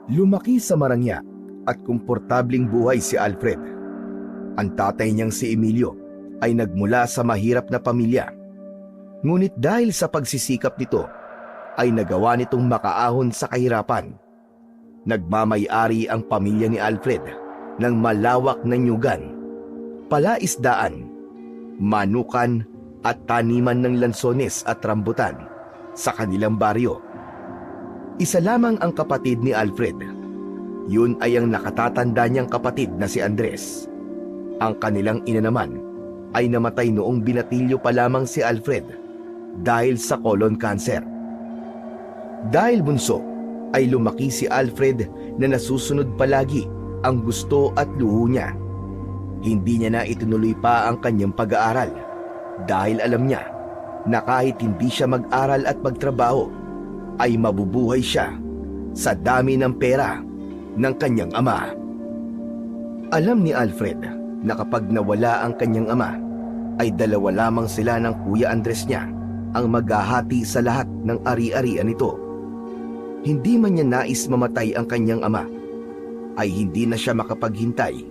Lumaki sa marangya at komportabling buhay si Alfred. Ang tatay niyang si Emilio ay nagmula sa mahirap na pamilya. Ngunit dahil sa pagsisikap nito, ay nagawa nitong makaahon sa kahirapan. Nagmamay-ari ang pamilya ni Alfred ng malawak na nyugan, palaisdaan, manukan at taniman ng lansones at rambutan sa kanilang baryo. Isa lamang ang kapatid ni Alfred. Yun ay ang nakatatanda niyang kapatid na si Andres. Ang kanilang ina naman ay namatay noong binatilyo pa lamang si Alfred dahil sa colon cancer. Dahil bunso, ay lumaki si Alfred na nasusunod palagi ang gusto at luho niya. Hindi niya na itinuloy pa ang kanyang pag-aaral dahil alam niya na kahit hindi siya mag-aral at magtrabaho, ay mabubuhay siya sa dami ng pera ng kanyang ama. Alam ni Alfred na kapag nawala ang kanyang ama, ay dalawa lamang sila ng Kuya Andres niya ang maghahati sa lahat ng ari-arian nito. Hindi man niya nais mamatay ang kanyang ama, ay hindi na siya makapaghintay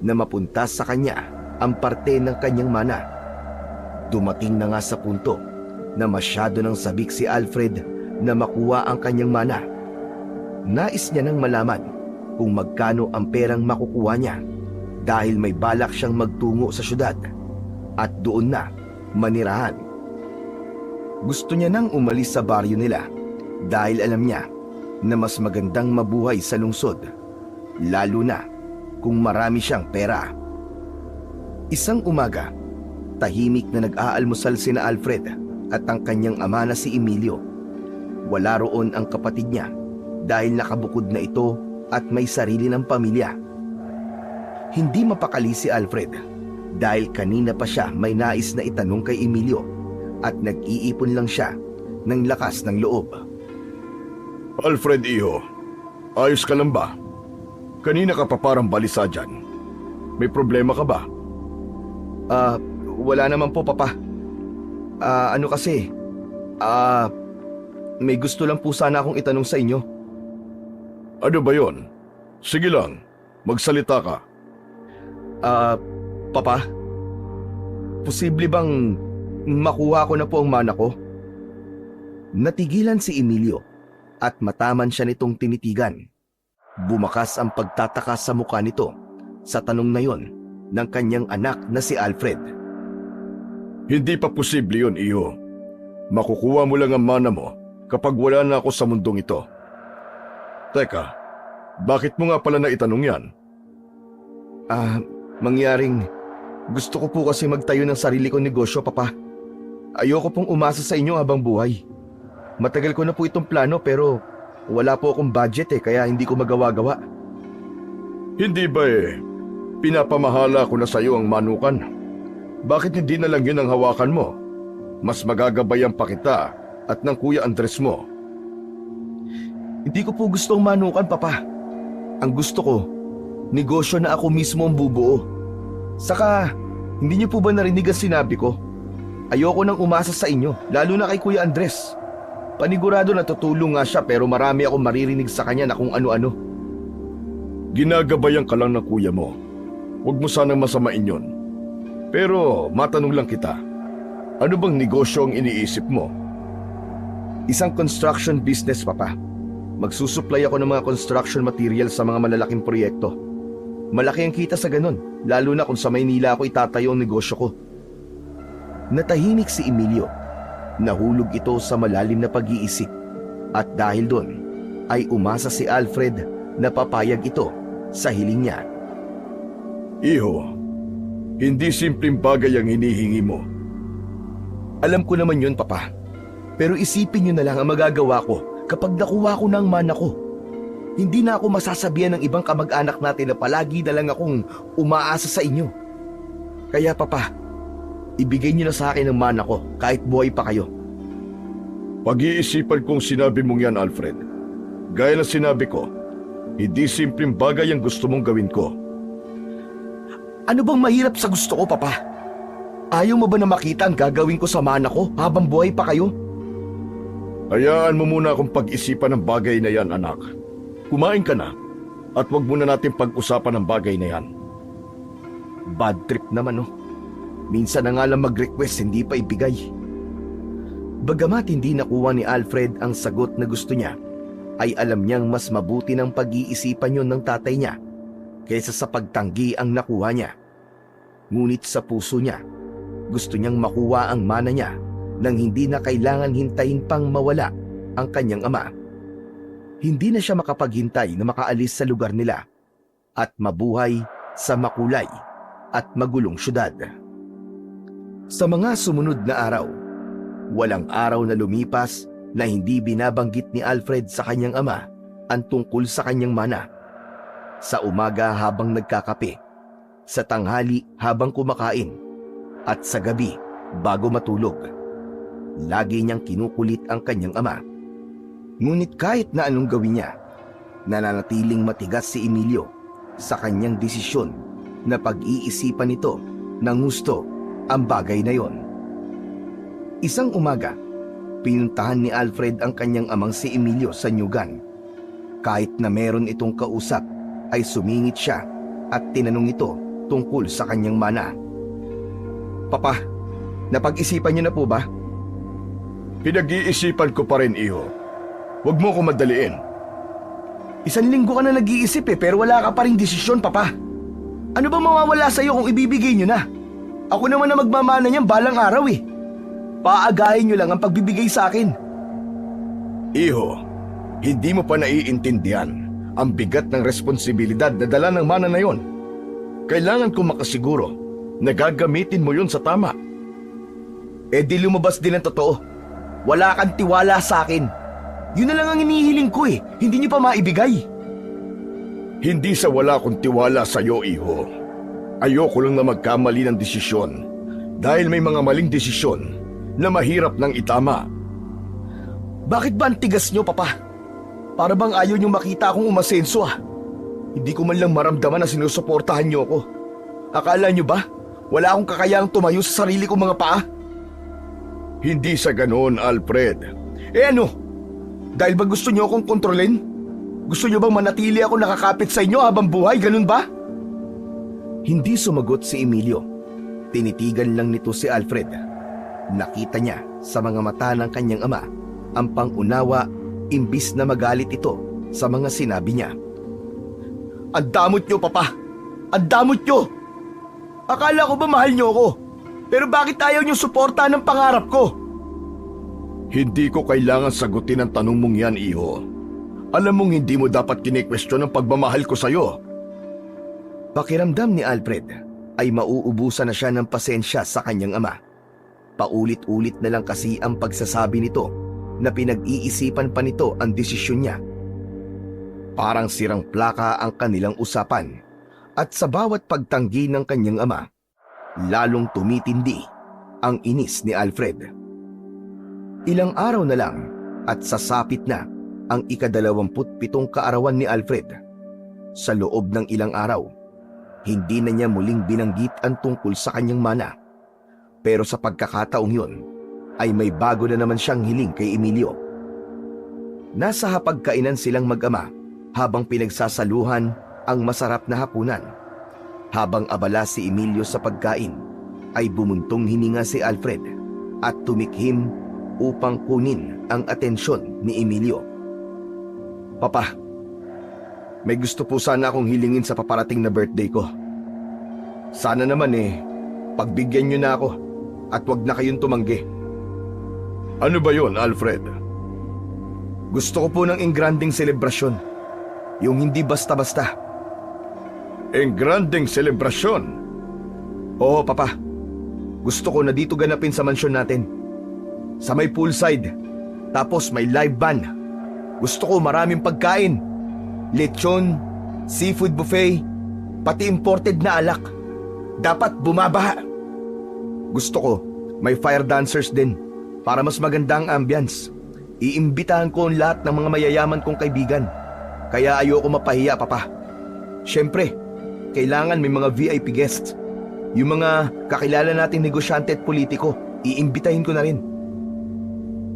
na mapunta sa kanya ang parte ng kanyang mana. Dumating na nga sa punto na masyado nang sabik si Alfred na makuha ang kanyang mana. Nais niya nang malaman kung magkano ang perang makukuha niya dahil may balak siyang magtungo sa syudad at doon na manirahan. Gusto niya nang umalis sa baryo nila dahil alam niya na mas magandang mabuhay sa lungsod, lalo na kung marami siyang pera. Isang umaga, tahimik na nag-aalmusal sina Alfred at ang kanyang ama na si Emilio. Wala roon ang kapatid niya dahil nakabukod na ito at may sarili ng pamilya. Hindi mapakali si Alfred dahil kanina pa siya may nais na itanong kay Emilio at nag-iipon lang siya ng lakas ng loob. Alfred, iho, ayos ka lang ba? Kanina ka pa parang balisa dyan. May problema ka ba? Wala naman po, Papa. Ano kasi, may gusto lang po sana akong itanong sa inyo. Ano ba yon? Sige lang, magsalita ka. Papa, posible bang makuha ko na po ang mana ko? Natigilan si Emilio at mataman siya nitong tinitigan. Bumakas ang pagtataka sa mukha nito sa tanong na yon ng kanyang anak na si Alfred. Hindi pa posible yun, iho. Makukuha mo lang ang mana mo kapag wala na ako sa mundong ito. Teka, bakit mo nga pala naitanong yan? Mangyaring gusto ko po kasi magtayo ng sarili kong negosyo, Papa. Ayoko pong umasa sa inyo habang buhay. Matagal ko na po itong plano pero wala po akong budget kaya hindi ko magawa-gawa. Hindi ba pinapamahala ko na sa iyo ang manukan? Bakit hindi na lang yun ang hawakan mo? Mas magagabayan pa kita at ng Kuya Andres mo. Hindi ko po gusto ang manukan, Papa. Ang gusto ko, negosyo na ako mismo ang bubuo. Saka, hindi niyo po ba narinig ang sinabi ko? Ayoko nang umasa sa inyo, lalo na kay Kuya Andres. Panigurado na tutulong nga siya pero marami akong maririnig sa kanya na kung ano-ano. Ginagabayan ka lang ng kuya mo. Huwag mo sanang masamain yon. Pero matanong lang kita, ano bang negosyo ang iniisip mo? Isang construction business, Papa. Magsusupply ako ng mga construction material sa mga malalaking proyekto. Malaki ang kita sa ganun, lalo na kung sa Maynila ako itatayo ang negosyo ko. Natahimik si Emilio. Nahulog ito sa malalim na pag-iisip at dahil doon ay umasa si Alfred na papayag ito sa hiling niya. Iho, hindi simpleng bagay ang hinihingi mo. Alam ko naman yun, Papa. Pero isipin niyo na lang ang magagawa ko kapag nakuha ko ng mana ko. Hindi na ako masasabihan ng ibang kamag-anak natin na palagi na lang akong umaasa sa inyo. Kaya, Papa, ibigay niyo na sa akin ang mana ko kahit buhay pa kayo. Pag-iisipan kong sinabi mong yan, Alfred. Gaya ng sinabi ko, hindi simpleng bagay ang gusto mong gawin ko. Ano bang mahirap sa gusto ko, Papa? Ayaw mo ba na makita ang gagawin ko sa mana ko habang buhay pa kayo? Hayaan mo muna akong pag-isipan ng bagay na yan, anak. Kumain ka na at wag muna natin pag-usapan ang bagay na yan. Bad trip naman oh. Minsan na nga lang mag-request, hindi pa ibigay. Bagamat hindi nakuha ni Alfred ang sagot na gusto niya, ay alam niyang mas mabuti ng pag-iisipan yun ng tatay niya kaysa sa pagtanggi ang nakuha niya. Ngunit sa puso niya, gusto niyang makuha ang mana niya nang hindi na kailangan hintayin pang mawala ang kanyang ama. Hindi na siya makapaghintay na makaalis sa lugar nila at mabuhay sa makulay at magulong syudad. Sa mga sumunod na araw, walang araw na lumipas na hindi binabanggit ni Alfred sa kanyang ama ang tungkol sa kanyang mana. Sa umaga habang nagkakape, sa tanghali habang kumakain, at sa gabi bago matulog. Lagi niyang kinukulit ang kanyang ama. Ngunit kahit na anong gawin niya, nananatiling matigas si Emilio sa kanyang desisyon na pag-iisipan nito ng gusto ang bagay na yon. Isang umaga, pinuntahan ni Alfred ang kanyang amang si Emilio sa nyugan. Kahit na meron itong kausap, ay sumingit siya at tinanong ito tungkol sa kanyang mana. Papa, napag-isipan niyo na po ba? Pinag-iisipan ko pa rin, iho. Huwag mo ko madaliin. 1 linggo ka na nag-iisip pero wala ka pa ring desisyon, Papa. Ano ba mawawala sa'yo kung ibibigay niyo na? Ako naman na magmamana niyan balang araw eh. Paagahin niyo lang ang pagbibigay sa akin. Iho, hindi mo pa naiintindihan ang bigat ng responsibilidad na dala ng mana na yon. Kailangan kong makasiguro na gagamitin mo yun sa tama. Di lumabas din ang totoo. Wala kang tiwala sa akin. Yun na lang ang inihiling ko eh. Hindi niyo pa maibigay. Hindi sa wala kong tiwala sa'yo, iho. Ayoko lang na magkamali ng desisyon dahil may mga maling desisyon na mahirap nang itama. Bakit ba ang tigas niyo, Papa? Para bang ayaw niyo makita akong umasenso ah. Hindi ko man lang maramdaman na sinusuportahan niyo ako. Akala niyo ba wala akong kakayahang tumayo sa sarili kong mga paa? Hindi sa ganoon, Alfred. Ano? Dahil ba gusto niyo akong kontrolin? Gusto niyo bang manatili ako nakakapit sa inyo habang buhay? Ganun ba? Hindi sumagot si Emilio. Tinitigan lang nito si Alfred. Nakita niya sa mga mata ng kanyang ama ang pangunawa imbis na magalit ito sa mga sinabi niya. Ang damot niyo, Papa! Ang damot niyo! Akala ko ba mahal niyo ako? Pero bakit ayaw niyo suportahan ang pangarap ko? Hindi ko kailangan sagutin ang tanong mong yan, iho. Alam mong hindi mo dapat kine-question ang pagmamahal ko sa'yo. Pakiramdam ni Alfred ay mauubusan na siya ng pasensya sa kanyang ama. Paulit-ulit na lang kasi ang pagsasabi nito na pinag-iisipan pa nito ang desisyon niya. Parang sirang plaka ang kanilang usapan at sa bawat pagtanggi ng kanyang ama, lalong tumitindi ang inis ni Alfred. Ilang araw na lang at sasapit na ang ika-27 kaarawan ni Alfred. Sa loob ng ilang araw, hindi na niya muling binanggit ang tungkol sa kanyang mana. Pero sa pagkakataong yun, ay may bago na naman siyang hiling kay Emilio. Nasa hapagkainan silang mag-ama habang pinagsasaluhan ang masarap na hapunan. Habang abala si Emilio sa pagkain, ay bumuntong hininga si Alfred at tumikhim upang kunin ang atensyon ni Emilio. Papa, may gusto po sana akong hilingin sa paparating na birthday ko. Sana naman pagbigyan niyo na ako at wag na kayong tumanggi. Ano ba yon, Alfred? Gusto ko po ng engranding selebrasyon. Yung hindi basta-basta. Engranding selebrasyon? Oo, Papa. Gusto ko na dito ganapin sa mansyon natin. Sa may poolside. Tapos may live band. Gusto ko maraming pagkain. Lechon, seafood buffet, pati imported na alak. Dapat bumabaha. Gusto ko may fire dancers din para mas maganda ang ambience. Iimbitahan ko ang lahat ng mga mayayaman kong kaibigan. Kaya ayoko mapahiya, Papa. Siyempre, kailangan may mga VIP guests. Yung mga kakilala nating negosyante at politiko, iimbitahin ko na rin.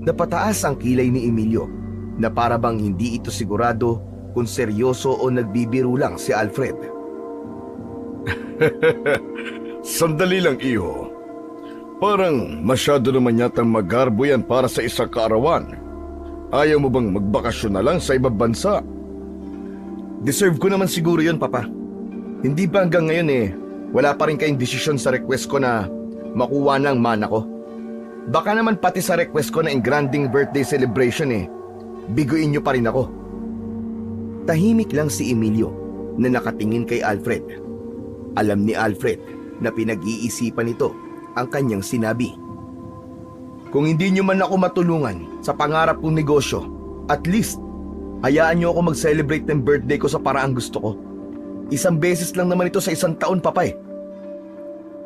Napataas ang kilay ni Emilio na para bang hindi ito sigurado kung seryoso o nagbibiro lang si Alfred. Sandali lang, iho. Parang masyado naman yatang magarbo yan para sa isang kaarawan. Ayaw mo bang magbakasyon na lang sa ibang bansa? Deserve ko naman siguro yun, Papa. Hindi ba hanggang ngayon wala pa rin kayong desisyon sa request ko na makuha ng mana ko? Baka naman pati sa request ko na engranding birthday celebration biguin niyo pa rin ako. Tahimik lang si Emilio na nakatingin kay Alfred. Alam ni Alfred na pinag-iisipan nito ang kanyang sinabi. Kung hindi niyo man ako matulungan sa pangarap kong negosyo, at least hayaan niyo ako mag-celebrate ng birthday ko sa paraang gusto ko. Isang beses lang naman ito sa isang taon, Papa.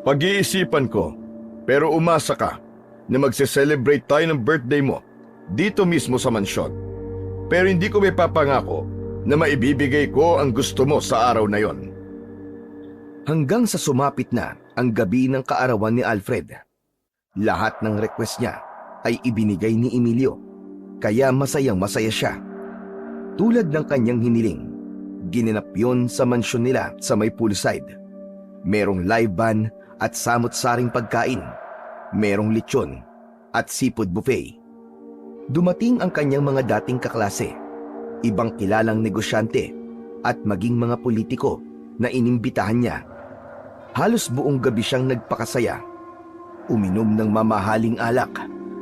Pag-iisipan ko, pero umasa ka na magse-celebrate tayo ng birthday mo dito mismo sa mansyon. Pero hindi ko may papangako na maibibigay ko ang gusto mo sa araw na yon. Hanggang sa sumapit na ang gabi ng kaarawan ni Alfred, lahat ng request niya ay ibinigay ni Emilio, kaya masayang masaya siya. Tulad ng kanyang hiniling, ginanap yon sa mansyon nila sa may poolside. Merong live band at samot-saring pagkain, merong lechon at seafood buffet. Dumating ang kanyang mga dating kaklase, ibang kilalang negosyante at maging mga politiko na inimbitahan niya. Halos buong gabi siyang nagpakasaya, uminom ng mamahaling alak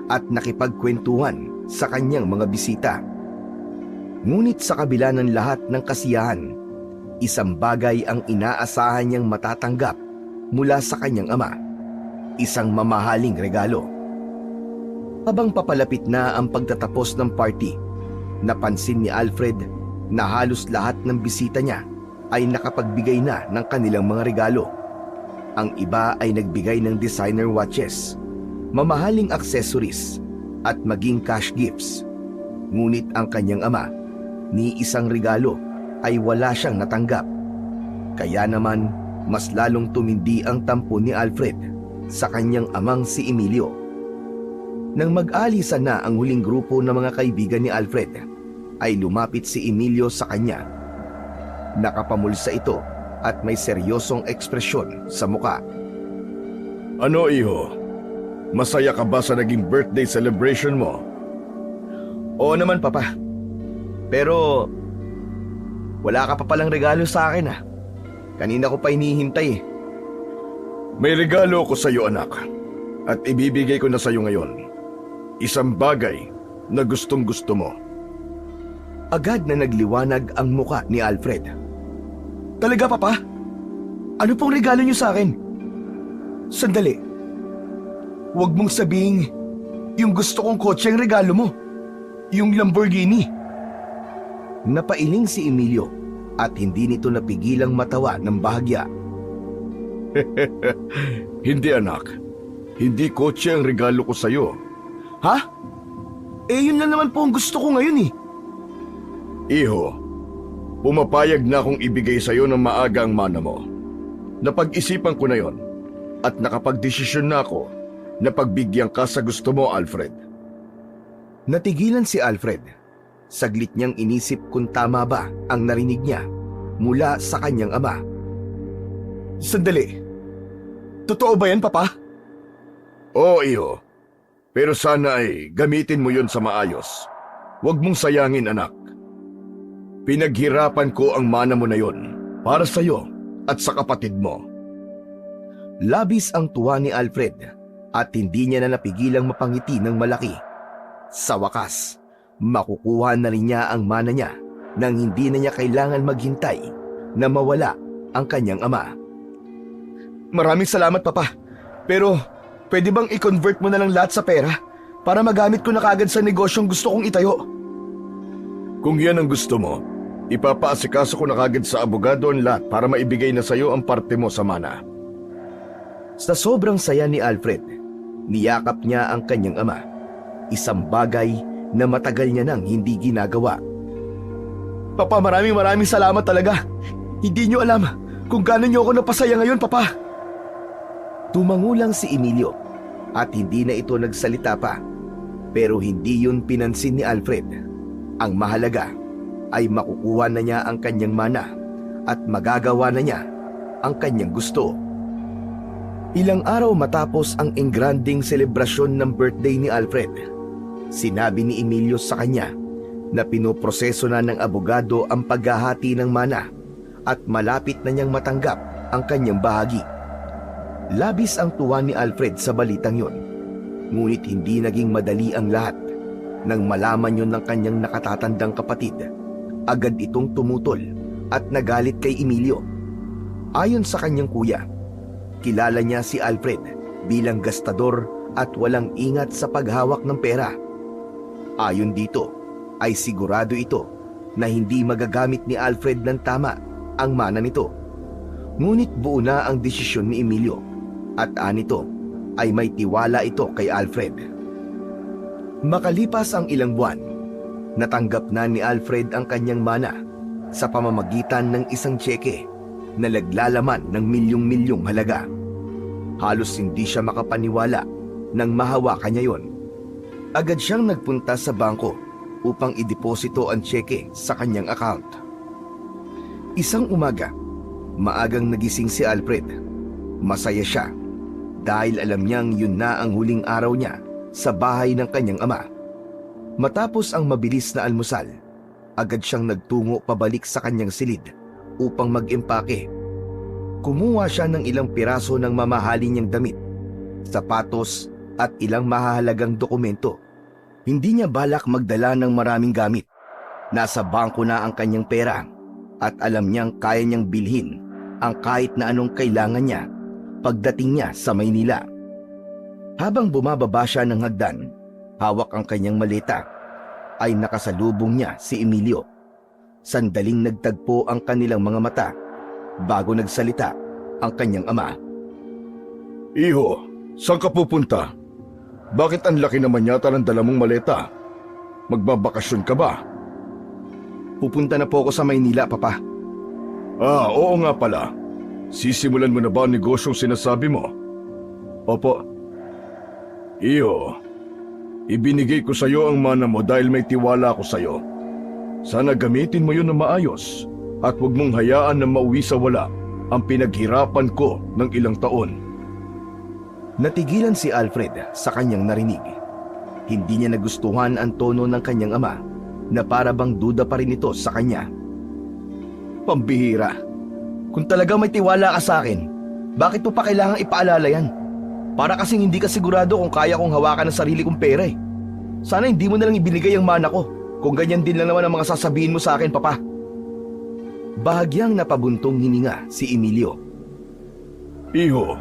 at nakipagkwentuhan sa kanyang mga bisita. Ngunit sa kabila ng lahat ng kasiyahan, isang bagay ang inaasahan niyang matatanggap mula sa kanyang ama, isang mamahaling regalo. Habang papalapit na ang pagtatapos ng party, napansin ni Alfred na halos lahat ng bisita niya ay nakapagbigay na ng kanilang mga regalo. Ang iba ay nagbigay ng designer watches, mamahaling accessories at maging cash gifts. Ngunit ang kanyang ama, ni isang regalo ay wala siyang natanggap. Kaya naman mas lalong tumindi ang tampo ni Alfred sa kanyang amang si Emilio. Nang mag-alisan na ang huling grupo ng mga kaibigan ni Alfred, ay lumapit si Emilio sa kanya. Nakapamulsa ito at may seryosong ekspresyon sa muka. Ano, iho? Masaya ka ba sa naging birthday celebration mo? Oo naman, Papa. Pero wala ka pa palang regalo sa akin Kanina ko pa hinihintay May regalo ko sa iyo, anak. At ibibigay ko na sa iyo ngayon. Isang bagay na gustong-gusto mo. Agad na nagliwanag ang muka ni Alfred. Talaga, Papa? Ano pong regalo niyo sa akin? Sandali. Huwag mong sabihin yung gusto kong kotse ang regalo mo. Yung Lamborghini. Napailing si Emilio at hindi nito napigilang matawa ng bahagya. Hindi, anak. Hindi kotse ang regalo ko sa iyo. Ha? Yun lang naman po ang gusto ko ngayon Iho, pumapayag na akong ibigay sa iyo ng maaga ang mana mo. Napag-isipan ko na yon at nakapagdesisyon na ako na pagbigyan ka sa gusto mo, Alfred. Natigilan si Alfred. Saglit niyang inisip kung tama ba ang narinig niya mula sa kanyang ama. Sandali. Totoo ba yan, Papa? Oo, iho. Pero sana ay gamitin mo yon sa maayos. Huwag mong sayangin, anak. Pinaghirapan ko ang mana mo na yon para sa iyo at sa kapatid mo. Labis ang tuwa ni Alfred at hindi niya na napigilang mapangiti ng malaki. Sa wakas, makukuha na rin niya ang mana niya nang hindi na niya kailangan maghintay na mawala ang kanyang ama. Maraming salamat, Papa. Pero pwede bang i-convert mo na lang lahat sa pera para magamit ko na kagad sa negosyong gusto kong itayo? Kung yan ang gusto mo, ipapaasikaso ko na kagad sa abogado ang lahat para maibigay na sa iyo ang parte mo sa mana. Sa sobrang saya ni Alfred, niyakap niya ang kanyang ama. Isang bagay na matagal niya nang hindi ginagawa. Papa, maraming salamat talaga. Hindi niyo alam kung gaano niyo ako napasaya ngayon, Papa. Tumango lang si Emilio at hindi na ito nagsalita pa. Pero hindi yun pinansin ni Alfred. Ang mahalaga ay makukuha na niya ang kanyang mana at magagawa na niya ang kanyang gusto. Ilang araw matapos ang engranding selebrasyon ng birthday ni Alfred, sinabi ni Emilio sa kanya na pinoproseso na ng abogado ang paghahati ng mana at malapit na niyang matanggap ang kanyang bahagi. Labis ang tuwa ni Alfred sa balitang yon, ngunit hindi naging madali ang lahat. Nang malaman yon ng kanyang nakatatandang kapatid, agad itong tumutol at nagalit kay Emilio. Ayon sa kanyang kuya, kilala niya si Alfred bilang gastador at walang ingat sa paghawak ng pera. Ayon dito, ay sigurado ito na hindi magagamit ni Alfred ng tama ang mana nito. Ngunit buo na ang desisyon ni Emilio at anito ay may tiwala ito kay Alfred. Makalipas ang ilang buwan, natanggap na ni Alfred ang kanyang mana sa pamamagitan ng isang tseke na naglalaman ng milyong-milyong halaga. Halos hindi siya makapaniwala nang mahawakan niya yon. Agad siyang nagpunta sa bangko upang ideposito ang tseke sa kanyang account. Isang umaga, maagang nagising si Alfred. Masaya siya dahil alam niyang yun na ang huling araw niya sa bahay ng kanyang ama. Matapos ang mabilis na almusal, agad siyang nagtungo pabalik sa kanyang silid upang mag-impake. Kumuha siya ng ilang piraso ng mamahalin niyang damit, sapatos at ilang mahahalagang dokumento. Hindi niya balak magdala ng maraming gamit. Nasa bangko na ang kanyang pera at alam niyang kaya niyang bilhin ang kahit na anong kailangan niya pagdating niya sa Maynila. Habang bumababa siya ng hagdan, hawak ang kanyang maleta, ay nakasalubong niya si Emilio. Sandaling nagtagpo ang kanilang mga mata bago nagsalita ang kanyang ama. Iho, saan ka pupunta? Bakit ang laki naman yata ng dala mong maleta? Magbabakasyon ka ba? Pupunta na po ako sa Maynila, Papa. Oo nga pala. Sisimulan mo na ba ang negosyong sinasabi mo? Opo. Iyo, ibinigay ko sa iyo ang mana mo dahil may tiwala ako sa iyo. Sana gamitin mo yun na maayos at huwag mong hayaan na mauwi sa wala ang pinaghirapan ko ng ilang taon. Natigilan si Alfred sa kanyang narinig. Hindi niya nagustuhan ang tono ng kanyang ama na para bang duda pa rin ito sa kanya. Pambihira. Kung talaga may tiwala ka sa akin, bakit mo pa kailangang ipaalala yan? Para kasing hindi ka sigurado kung kaya kong hawakan ang sarili kong pera eh. Sana hindi mo na lang ibinigay ang mana ko kung ganyan din lang naman ang mga sasabihin mo sa akin, Papa. Bahagyang napabuntong hininga si Emilio. Iho,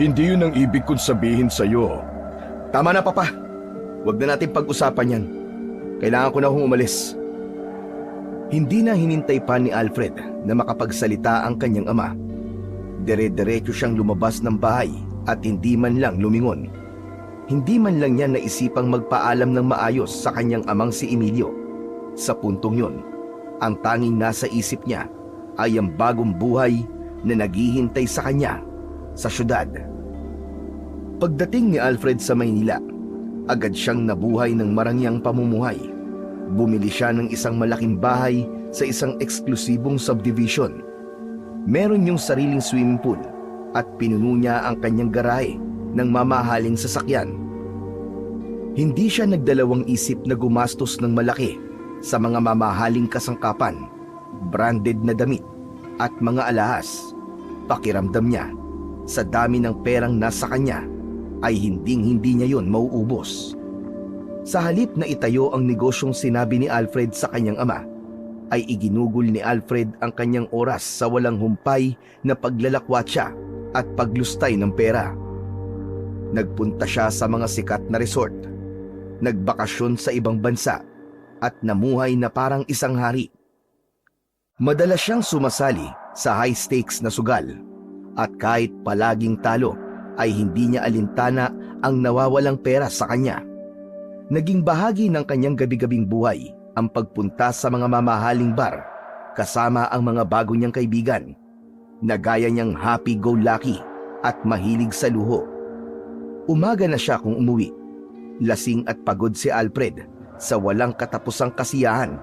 hindi yun ang ibig kong sabihin sa iyo. Tama na, Papa. Huwag na natin pag-usapan yan. Kailangan ko na akong umalis. Hindi na hinintay pa ni Alfred na makapagsalita ang kanyang ama. Dire-diretso siyang lumabas ng bahay at hindi man lang lumingon. Hindi man lang niya naisipang magpaalam ng maayos sa kanyang amang si Emilio. Sa puntong yon, ang tanging nasa isip niya ay ang bagong buhay na naghihintay sa kanya sa syudad. Pagdating ni Alfred sa Maynila, agad siyang nabuhay ng marangyang pamumuhay. Bumili siya ng isang malaking bahay sa isang eksklusibong subdivision. Meron yung sariling swimming pool at pinuno niya ang kanyang garahe ng mamahaling sasakyan. Hindi siya nagdalawang isip na gumastos ng malaki sa mga mamahaling kasangkapan, branded na damit at mga alahas. Pakiramdam niya, sa dami ng perang nasa kanya, ay hinding-hindi niya yon mauubos. Sa halip na itayo ang negosyong sinabi ni Alfred sa kanyang ama, ay iginugol ni Alfred ang kanyang oras sa walang humpay na paglalakwatsa at paglustay ng pera. Nagpunta siya sa mga sikat na resort, nagbakasyon sa ibang bansa, at namuhay na parang isang hari. Madalas siyang sumasali sa high-stakes na sugal, at kahit palaging talo, ay hindi niya alintana ang nawawalang pera sa kanya. Naging bahagi ng kanyang gabi-gabing buhay ang pagpunta sa mga mamahaling bar kasama ang mga bago niyang kaibigan, na gaya niyang happy-go-lucky at mahilig sa luho. Umaga na siya kung umuwi. Lasing at pagod si Alfred sa walang katapusang kasiyahan.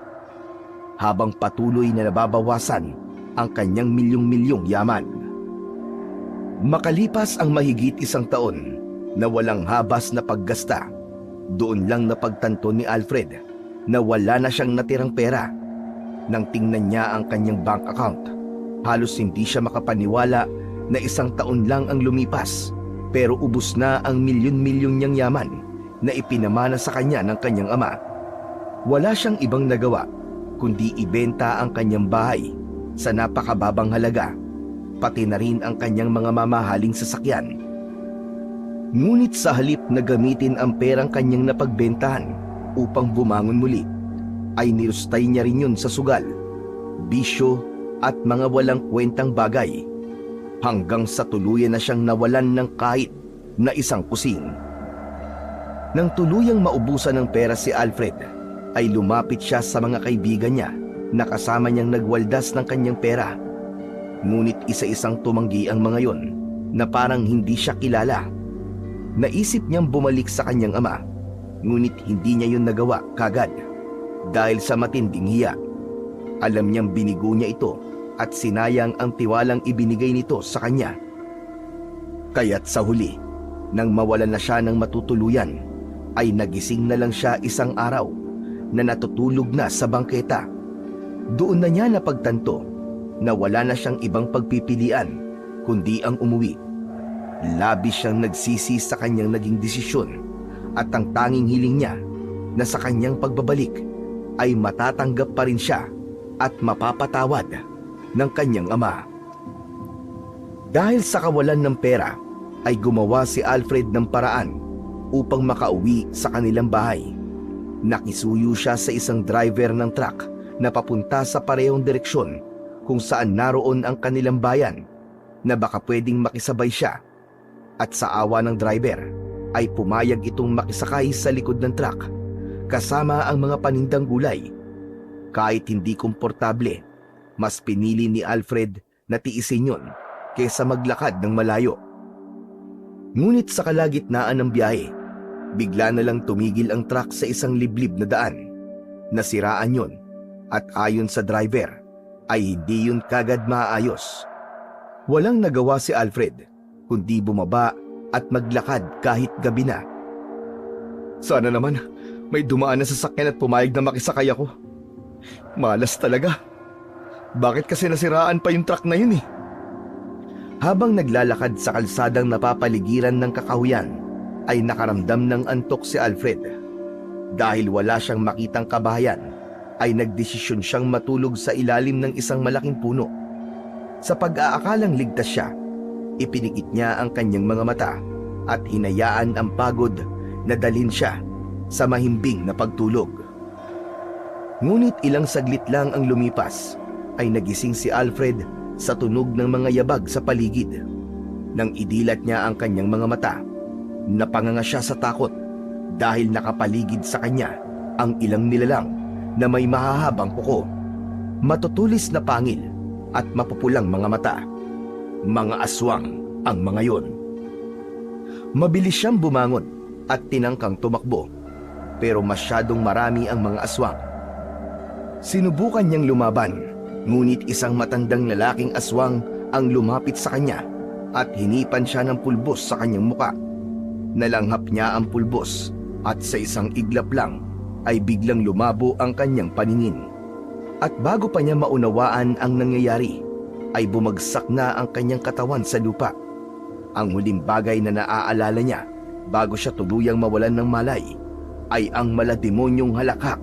habang patuloy na nababawasan ang kanyang milyong-milyong yaman. Makalipas ang mahigit 1 taon na walang habas na paggasta, doon lang napagtanto ni Alfred na wala na siyang natirang pera. Nang tingnan niya ang kanyang bank account, halos hindi siya makapaniwala na 1 taon lang ang lumipas, pero ubos na ang milyon-milyon niyang yaman na ipinamana sa kanya ng kanyang ama. Wala siyang ibang nagawa kundi ibenta ang kanyang bahay sa napakababang halaga, pati na rin ang kanyang mga mamahaling sasakyan. Ngunit sa halip na gamitin ang perang kanyang napagbentahan upang bumangon muli, ay nilustay niya rin yun sa sugal, bisyo at mga walang kwentang bagay, hanggang sa tuluyan na siyang nawalan ng kahit na isang kusing. Nang tuluyang maubusan ng pera si Alfred, ay lumapit siya sa mga kaibigan niya na kasama niyang nagwaldas ng kanyang pera. Ngunit isa-isang tumanggi ang mga yon na parang hindi siya kilala. Naisip niyang bumalik sa kanyang ama, ngunit hindi niya yun nagawa kagad dahil sa matinding hiya. Alam niyang binigo niya ito at sinayang ang tiwalang ibinigay nito sa kanya. Kaya't sa huli, nang mawalan na siya ng matutuluyan, ay nagising na lang siya isang araw na natutulog na sa bangketa. Doon na niya napagtanto na wala na siyang ibang pagpipilian kundi ang umuwi. Labis siyang nagsisi sa kanyang naging desisyon, at ang tanging hiling niya na sa kanyang pagbabalik ay matatanggap pa rin siya at mapapatawad ng kanyang ama. Dahil sa kawalan ng pera, ay gumawa si Alfred ng paraan upang makauwi sa kanilang bahay. Nakisuyo siya sa isang driver ng truck na papunta sa parehong direksyon kung saan naroon ang kanilang bayan, na baka pwedeng makisabay siya. At sa awa ng driver, ay pumayag itong makisakay sa likod ng truck kasama ang mga panindang gulay. Kahit hindi komportable, mas pinili ni Alfred na tiisin yun kaysa maglakad ng malayo. Ngunit sa kalagitnaan ng biyahe, bigla na lang tumigil ang truck sa isang liblib na daan. Nasiraan yun, at ayon sa driver, ay hindi yun kagad maayos. Walang nagawa si Alfred kundi bumaba at maglakad kahit gabi na. Sana naman may dumaan na sasakyan at pumayag na makisakay ako. Malas talaga. Bakit kasi nasiraan pa yung truck na yun eh? Habang naglalakad sa kalsadang napapaligiran ng kakahuyan, ay nakaramdam ng antok si Alfred. Dahil wala siyang makitang kabahayan, ay nagdesisyon siyang matulog sa ilalim ng isang malaking puno. Sa pag-aakalang ligtas siya, ipinikit niya ang kanyang mga mata at hinayaan ang pagod na dalhin siya sa mahimbing na pagtulog. Ngunit ilang saglit lang ang lumipas, ay nagising si Alfred sa tunog ng mga yabag sa paligid. Nang idilat niya ang kanyang mga mata, napanganga siya sa takot dahil nakapaligid sa kanya ang ilang nilalang na may mahahabang kuko, matutulis na pangil at mapupulang mga mata. Mga aswang ang mga yon. Mabilis siyang bumangon at tinangkang tumakbo, pero masyadong marami ang mga aswang. Sinubukan niyang lumaban, ngunit isang matandang lalaking aswang ang lumapit sa kanya at hinipan siya ng pulbos sa kanyang muka. Nalanghap niya ang pulbos at sa isang iglap lang ay biglang lumabo ang kanyang paningin. At bago pa niya maunawaan ang nangyayari, ay bumagsak na ang kanyang katawan sa lupa. Ang huling bagay na naaalala niya bago siya tuluyang mawalan ng malay ay ang malademonyong halakhak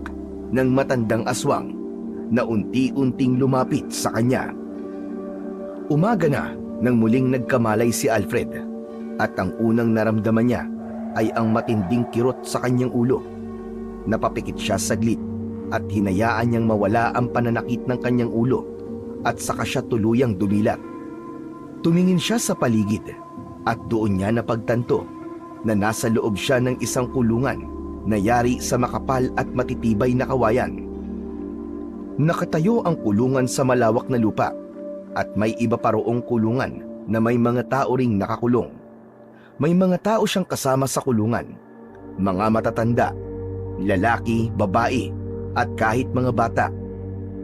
ng matandang aswang na unti-unting lumapit sa kanya. Umaga na nang muling nagkamalay si Alfred, at ang unang naramdaman niya ay ang matinding kirot sa kanyang ulo. Napapikit siya saglit at hinayaan niyang mawala ang pananakit ng kanyang ulo, at saka siya tuluyang dumilat. Tumingin siya sa paligid at doon niya napagtanto na nasa loob siya ng isang kulungan na yari sa makapal at matitibay na kawayan. Nakatayo ang kulungan sa malawak na lupa, at may iba pa roong kulungan na may mga tao ring nakakulong. May mga tao siyang kasama sa kulungan, mga matatanda, lalaki, babae, at kahit mga bata.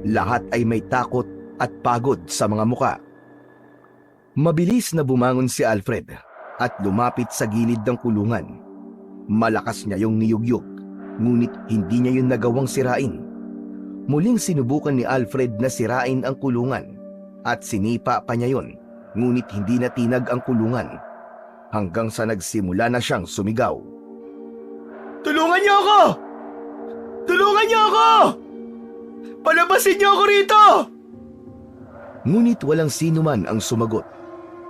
Lahat ay may takot at pagod sa mga muka. Mabilis na bumangon si Alfred at lumapit sa gilid ng kulungan. Malakas niya yung niyugyug, ngunit hindi niya yun nagawang sirain. Muling sinubukan ni Alfred na sirain ang kulungan at sinipa pa niya yun, ngunit hindi natinag ang kulungan hanggang sa nagsimula na siyang sumigaw. "Tulungan niyo ako! Tulungan niyo ako! Palabasin niyo ako rito!" Ngunit walang sino man ang sumagot.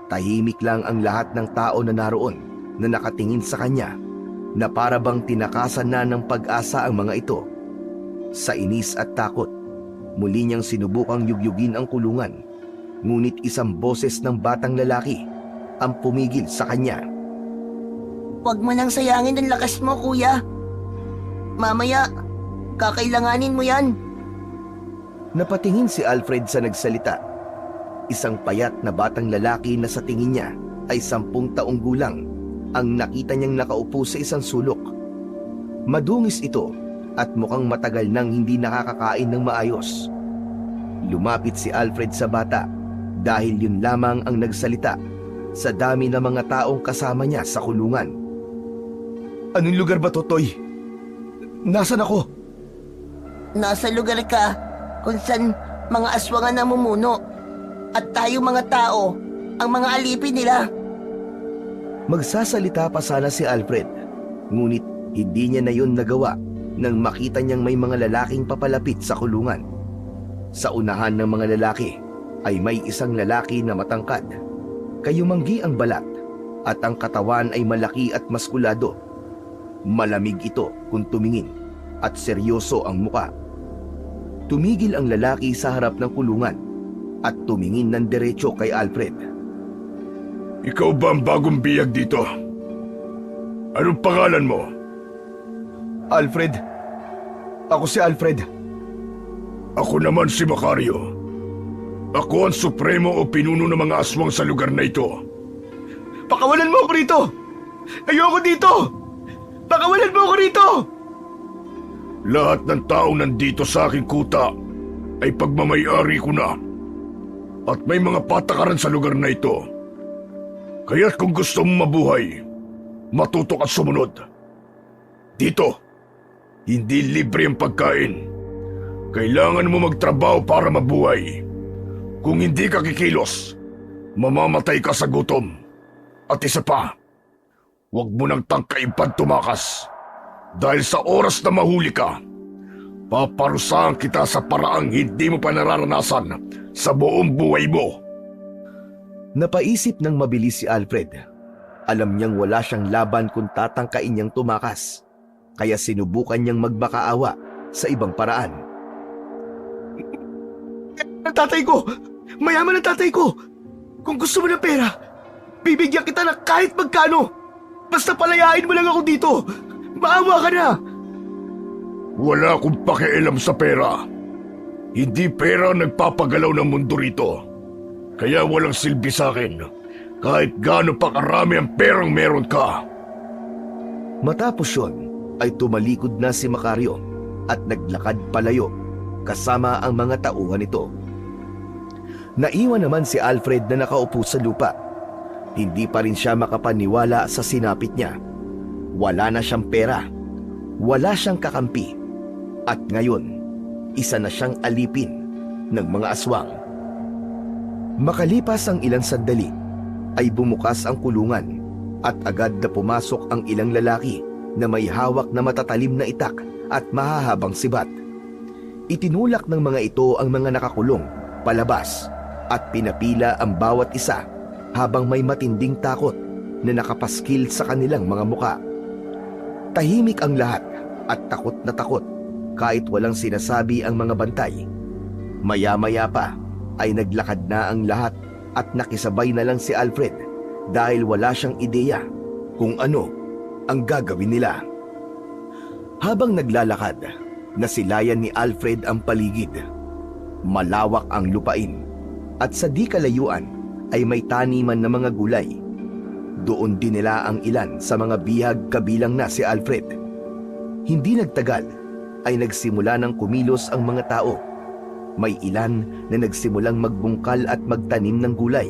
Tahimik lang ang lahat ng tao na naroon na nakatingin sa kanya, na para bang tinakasan na ng pag-asa ang mga ito. Sa inis at takot, muli niyang sinubukang yugyugin ang kulungan, ngunit isang boses ng batang lalaki ang pumigil sa kanya. Huwag mo nang sayangin ang lakas mo, kuya. Mamaya, kakailanganin mo yan. Napatingin si Alfred sa nagsalita. Isang payat na batang lalaki na sa tingin niya ay 10 taong gulang ang nakita niyang nakaupo sa isang sulok. Madungis ito at mukhang matagal nang hindi nakakakain ng maayos. Lumapit si Alfred sa bata dahil yun lamang ang nagsalita sa dami ng mga taong kasama niya sa kulungan. "Anong lugar ba to, Toy? Nasaan ako?" Nasa lugar ka kung saan mga aswang ang namumuno at tayo mga tao ang mga alipin nila. Magsasalita pa sana si Alfred, ngunit hindi niya na yun nagawa nang makita niyang may mga lalaking papalapit sa kulungan. Sa unahan ng mga lalaki ay may isang lalaki na matangkad. Kayumanggi ang balat at ang katawan ay malaki at maskulado. Malamig ito kung tumingin at seryoso ang muka. Tumigil ang lalaki sa harap ng kulungan at tumingin ng diretso kay Alfred. Ikaw ba ang bagong biyag dito? Anong pangalan mo? Alfred. Ako si Alfred. Ako naman si Macario. Ako ang supremo o pinuno ng mga aswang sa lugar na ito. Pakawalan mo ako rito! Ayoko dito! Pakawalan mo ako rito! Lahat ng taong nandito sa aking kuta ay pagmamayari ko na. At may mga patakaran sa lugar na ito. Kaya't kung gusto mong mabuhay, matutok at sumunod. Dito, hindi libre ang pagkain. Kailangan mo magtrabaho para mabuhay. Kung hindi ka kikilos, mamamatay ka sa gutom. At isa pa, huwag mo nang tangkain pa tumakas. Dahil sa oras na mahuli ka, paparusahan kita sa paraang hindi mo pa nararanasan sa buong buhay mo. Napaisip ng mabilis si Alfred. Alam niyang wala siyang laban kung tatangkain niyang tumakas. Kaya sinubukan niyang magbakaawa sa ibang paraan. "Ang tatay ko! Mayaman ang tatay ko! Kung gusto mo ng pera, bibigyan kita ng kahit magkano! Basta palayain mo lang ako dito! Maawa ka na!" Wala akong pakialam sa pera. Hindi pera ang nagpapagalaw ng mundo rito. Kaya walang silbi sa akin kahit gaano pa karami ang perang meron ka. Matapos yun, ay tumalikod na si Macario at naglakad palayo kasama ang mga tauhan nito. Naiwan naman si Alfred na nakaupo sa lupa. Hindi pa rin siya makapaniwala sa sinapit niya. Wala na siyang pera, wala siyang kakampi, at ngayon, isa na siyang alipin ng mga aswang. Makalipas ang ilang sandali, ay bumukas ang kulungan at agad na pumasok ang ilang lalaki na may hawak na matatalim na itak at mahahabang sibat. Itinulak ng mga ito ang mga nakakulong palabas at pinapila ang bawat isa habang may matinding takot na nakapaskil sa kanilang mga muka. Tahimik ang lahat at takot na takot kahit walang sinasabi ang mga bantay. Maya-maya pa ay naglakad na ang lahat at nakisabay na lang si Alfred dahil wala siyang ideya kung ano ang gagawin nila. Habang naglalakad, nasilayan ni Alfred ang paligid. Malawak ang lupain at sa di kalayuan ay may taniman na mga gulay. Doon din nila ang ilan sa mga bihag kabilang na si Alfred. Hindi nagtagal ay nagsimula ng kumilos ang mga tao. May ilan na nagsimulang magbungkal at magtanim ng gulay,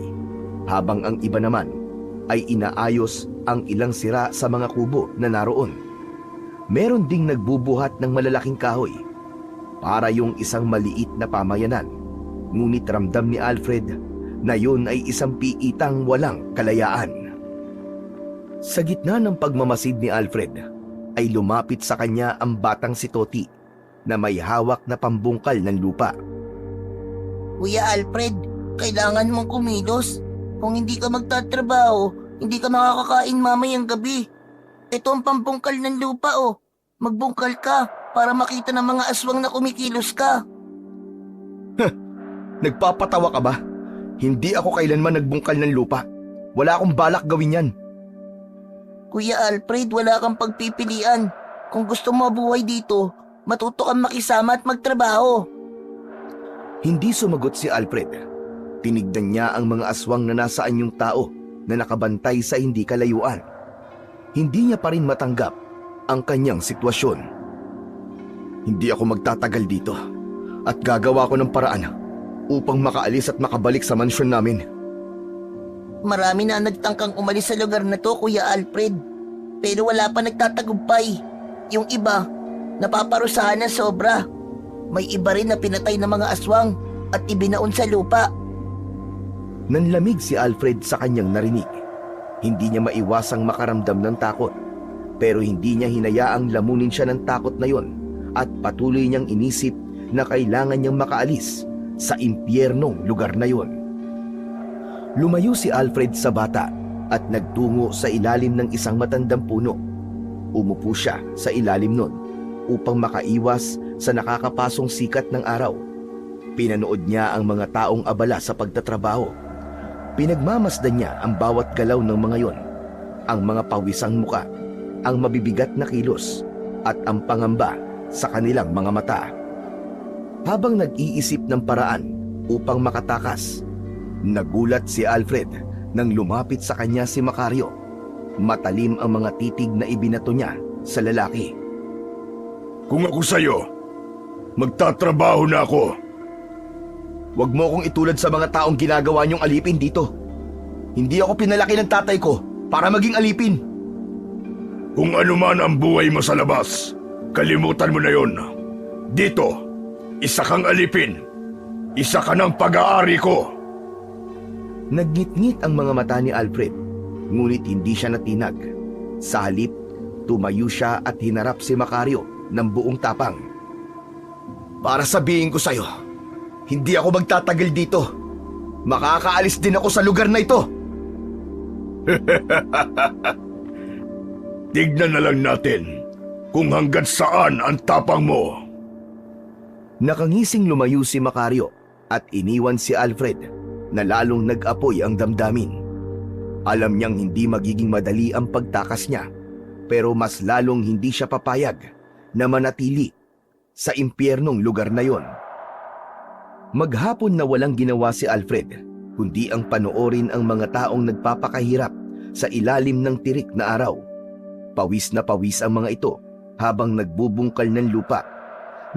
habang ang iba naman ay inaayos ang ilang sira sa mga kubo na naroon. Meron ding nagbubuhat ng malalaking kahoy para yung isang maliit na pamayanan. Ngunit ramdam ni Alfred na yun ay isang piitang walang kalayaan. Sa gitna ng pagmamasid ni Alfred ay lumapit sa kanya ang batang si Toti na may hawak na pambungkal ng lupa. Kuya Alfred, kailangan mong kumilos. Kung hindi ka magtatrabaho, hindi ka makakakain mamayang gabi. Ito ang pambungkal ng lupa oh. Magbungkal ka para makita ng mga aswang na kumikilos ka. Nagpapatawa ka ba? Hindi ako kailanman nagbungkal ng lupa. Wala akong balak gawin yan. Kuya Alfred, wala kang pagpipilian. Kung gusto mo mabuhay dito, matuto kang makisama at magtrabaho. Hindi sumagot si Alfred. Tinignan niya ang mga aswang na nasa anyong tao na nakabantay sa hindi kalayuan. Hindi niya pa rin matanggap ang kanyang sitwasyon. Hindi ako magtatagal dito at gagawa ko ng paraan upang makaalis at makabalik sa mansyon namin. Marami na nagtangkang umalis sa lugar na to, Kuya Alfred. Pero wala pa nagtatagumpay. Yung iba, napaparusahan ng sobra. May iba rin na pinatay ng mga aswang at ibinaon sa lupa. Nanlamig si Alfred sa kanyang narinig. Hindi niya maiwasang makaramdam ng takot. Pero hindi niya hinayaang lamunin siya ng takot na yon at patuloy niyang inisip na kailangan niyang makaalis sa impyernong lugar na yon. Lumayo si Alfred sa bata at nagtungo sa ilalim ng isang matandang puno. Umupo siya sa ilalim nun upang makaiwas sa nakakapasong sikat ng araw. Pinanood niya ang mga taong abala sa pagtatrabaho. Pinagmamasdan niya ang bawat galaw ng mga yon, ang mga pawisang muka, ang mabibigat na kilos, at ang pangamba sa kanilang mga mata. Habang nag-iisip ng paraan upang makatakas, nagulat si Alfred nang lumapit sa kanya si Macario. Matalim ang mga titig na ibinato niya sa lalaki. Kung ako sa'yo, magtatrabaho na ako. Huwag mo akong itulad sa mga taong ginagawa niyong alipin dito. Hindi ako pinalaki ng tatay ko para maging alipin. Kung ano man ang buhay mo sa labas, kalimutan mo na yon. Dito, isa kang alipin. Isa ka ng pag-aari ko. Nagngit-ngit ang mga mata ni Alfred, ngunit hindi siya natinag. Sa halip, tumayo siya at hinarap si Macario ng buong tapang. Para sabihin ko sa'yo, hindi ako magtatagal dito. Makakaalis din ako sa lugar na ito. Tignan na lang natin kung hanggang saan ang tapang mo. Nakangising lumayo si Macario at iniwan si Alfred na lalong nag-apoy ang damdamin. Alam niyang hindi magiging madali ang pagtakas niya, pero mas lalong hindi siya papayag na manatili sa impyernong lugar na yon. Maghapon na walang ginawa si Alfred, kundi ang panoorin ang mga taong nagpapakahirap sa ilalim ng tirik na araw. Pawis na pawis ang mga ito habang nagbubungkal ng lupa,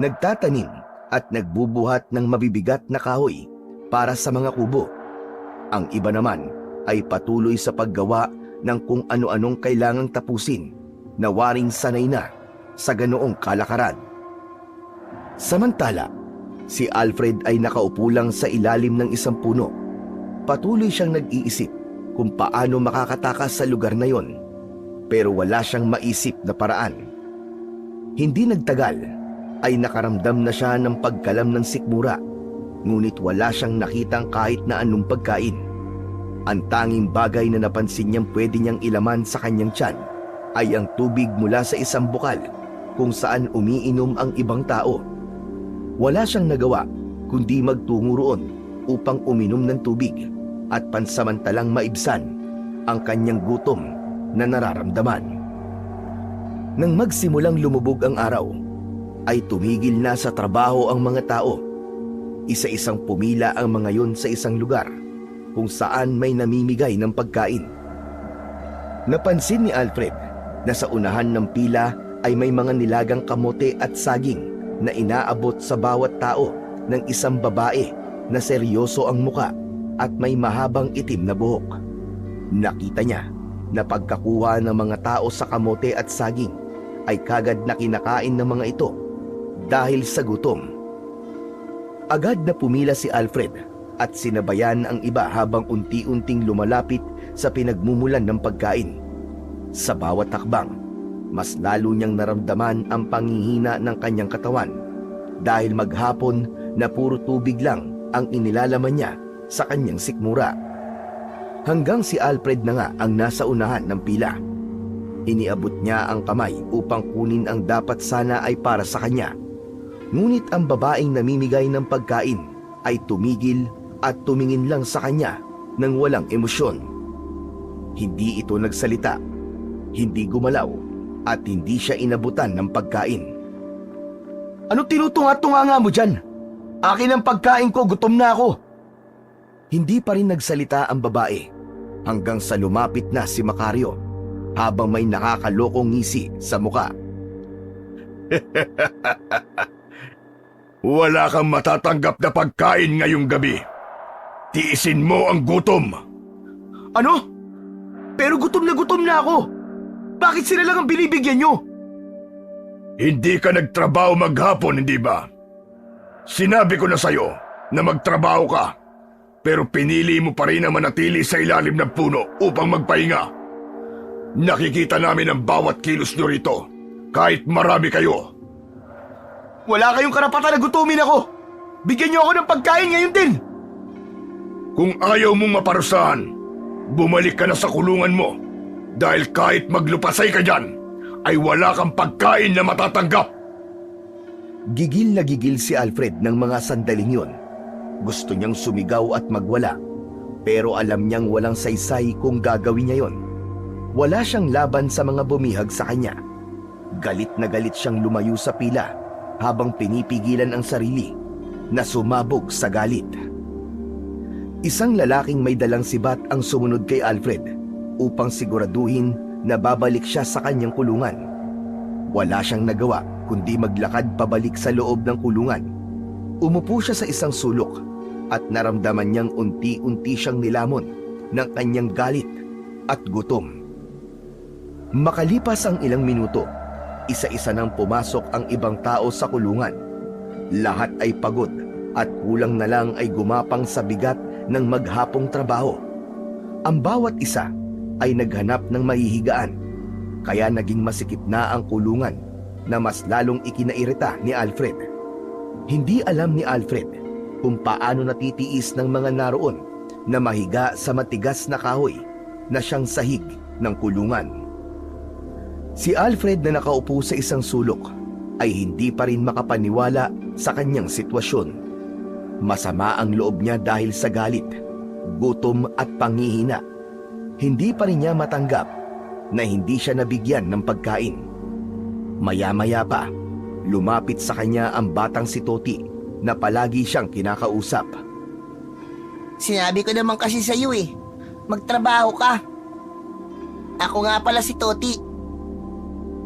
nagtatanim at nagbubuhat ng mabibigat na kahoy para sa mga kubo. Ang iba naman ay patuloy sa paggawa ng kung ano-anong kailangang tapusin na waring sanay na sa ganoong kalakaran. Samantala, si Alfred ay nakaupo lang sa ilalim ng isang puno. Patuloy siyang nag-iisip kung paano makakatakas sa lugar na yon, pero wala siyang maisip na paraan. Hindi nagtagal ay nakaramdam na siya ng pagkalam ng sikmura, ngunit wala siyang nakitang kahit na anong pagkain. Ang tanging bagay na napansin niyang pwede niyang ilaman sa kanyang tiyan ay ang tubig mula sa isang bukal kung saan umiinom ang ibang tao. Wala siyang nagawa kundi magtungo roon upang uminom ng tubig at pansamantalang maibsan ang kanyang gutom na nararamdaman. Nang magsimulang lumubog ang araw, ay tumigil na sa trabaho ang mga tao. Isa-isang pumila ang mga yon sa isang lugar kung saan may namimigay ng pagkain. Napansin ni Alfred na sa unahan ng pila ay may mga nilagang kamote at saging na inaabot sa bawat tao ng isang babae na seryoso ang muka at may mahabang itim na buhok. Nakita niya na pagkakuha ng mga tao sa kamote at saging ay kagad na kinakain ng mga ito dahil sa gutom. Agad na pumila si Alfred at sinabayan ang iba habang unti-unting lumalapit sa pinagmumulan ng pagkain. Sa bawat takbang, mas lalo niyang naramdaman ang panghihina ng kanyang katawan dahil maghapon na puro tubig lang ang inilalaman niya sa kanyang sikmura. Hanggang si Alfred na nga ang nasa unahan ng pila. Iniabot niya ang kamay upang kunin ang dapat sana ay para sa kanya. Ngunit ang babaeng namimigay ng pagkain ay tumigil at tumingin lang sa kanya ng walang emosyon. Hindi ito nagsalita, hindi gumalaw, at hindi siya inabutan ng pagkain. Ano tinutunga-tunga mo dyan? Akin ang pagkain ko, gutom na ako. Hindi pa rin nagsalita ang babae hanggang sa lumapit na si Macario habang may nakakalokong ngisi sa muka. Wala kang matatanggap na pagkain ngayong gabi. Tiisin mo ang gutom. Ano? Pero gutom na ako. Bakit sila lang ang binibigyan nyo? Hindi ka nagtrabaho maghapon, hindi ba? Sinabi ko na sa'yo na magtrabaho ka, pero pinili mo pa rin na manatili sa ilalim ng puno upang magpahinga. Nakikita namin ang bawat kilos nyo rito, kahit marami kayo. Wala kayong karapatan na gutumin ako. Bigyan niyo ako ng pagkain ngayon din. Kung ayaw mong maparusahan, bumalik ka na sa kulungan mo. Dahil kahit maglupasay ka dyan, ay wala kang pagkain na matatanggap. Gigil na gigil si Alfred ng mga sandaling yun. Gusto niyang sumigaw at magwala, pero alam niyang walang saysay kung gagawin niya yon. Wala siyang laban sa mga bumihag sa kanya. Galit na galit siyang lumayo sa pila habang pinipigilan ang sarili na sumabog sa galit. Isang lalaking may dalang sibat ang sumunod kay Alfred upang siguraduhin na babalik siya sa kanyang kulungan. Wala siyang nagawa kundi maglakad pabalik sa loob ng kulungan. Umupo siya sa isang sulok at naramdaman niyang unti-unti siyang nilamon ng kanyang galit at gutom. Makalipas ang ilang minuto, isa-isa nang pumasok ang ibang tao sa kulungan. Lahat ay pagod at kulang na lang ay gumapang sa bigat ng maghapong trabaho. Ang bawat isa ay naghanap ng mahihigaan, kaya naging masikip na ang kulungan na mas lalong ikinairita ni Alfred. Hindi alam ni Alfred kung paano natitiis ng mga naroon na mahiga sa matigas na kahoy na siyang sahig ng kulungan. Si Alfred na nakaupo sa isang sulok ay hindi pa rin makapaniwala sa kanyang sitwasyon. Masama ang loob niya dahil sa galit, gutom at panghihina. Hindi pa rin niya matanggap na hindi siya nabigyan ng pagkain. Maya-maya pa, lumapit sa kanya ang batang si Toti na palagi siyang kinakausap. Sinabi ko naman kasi sa'yo magtrabaho ka. Ako nga pala si Toti.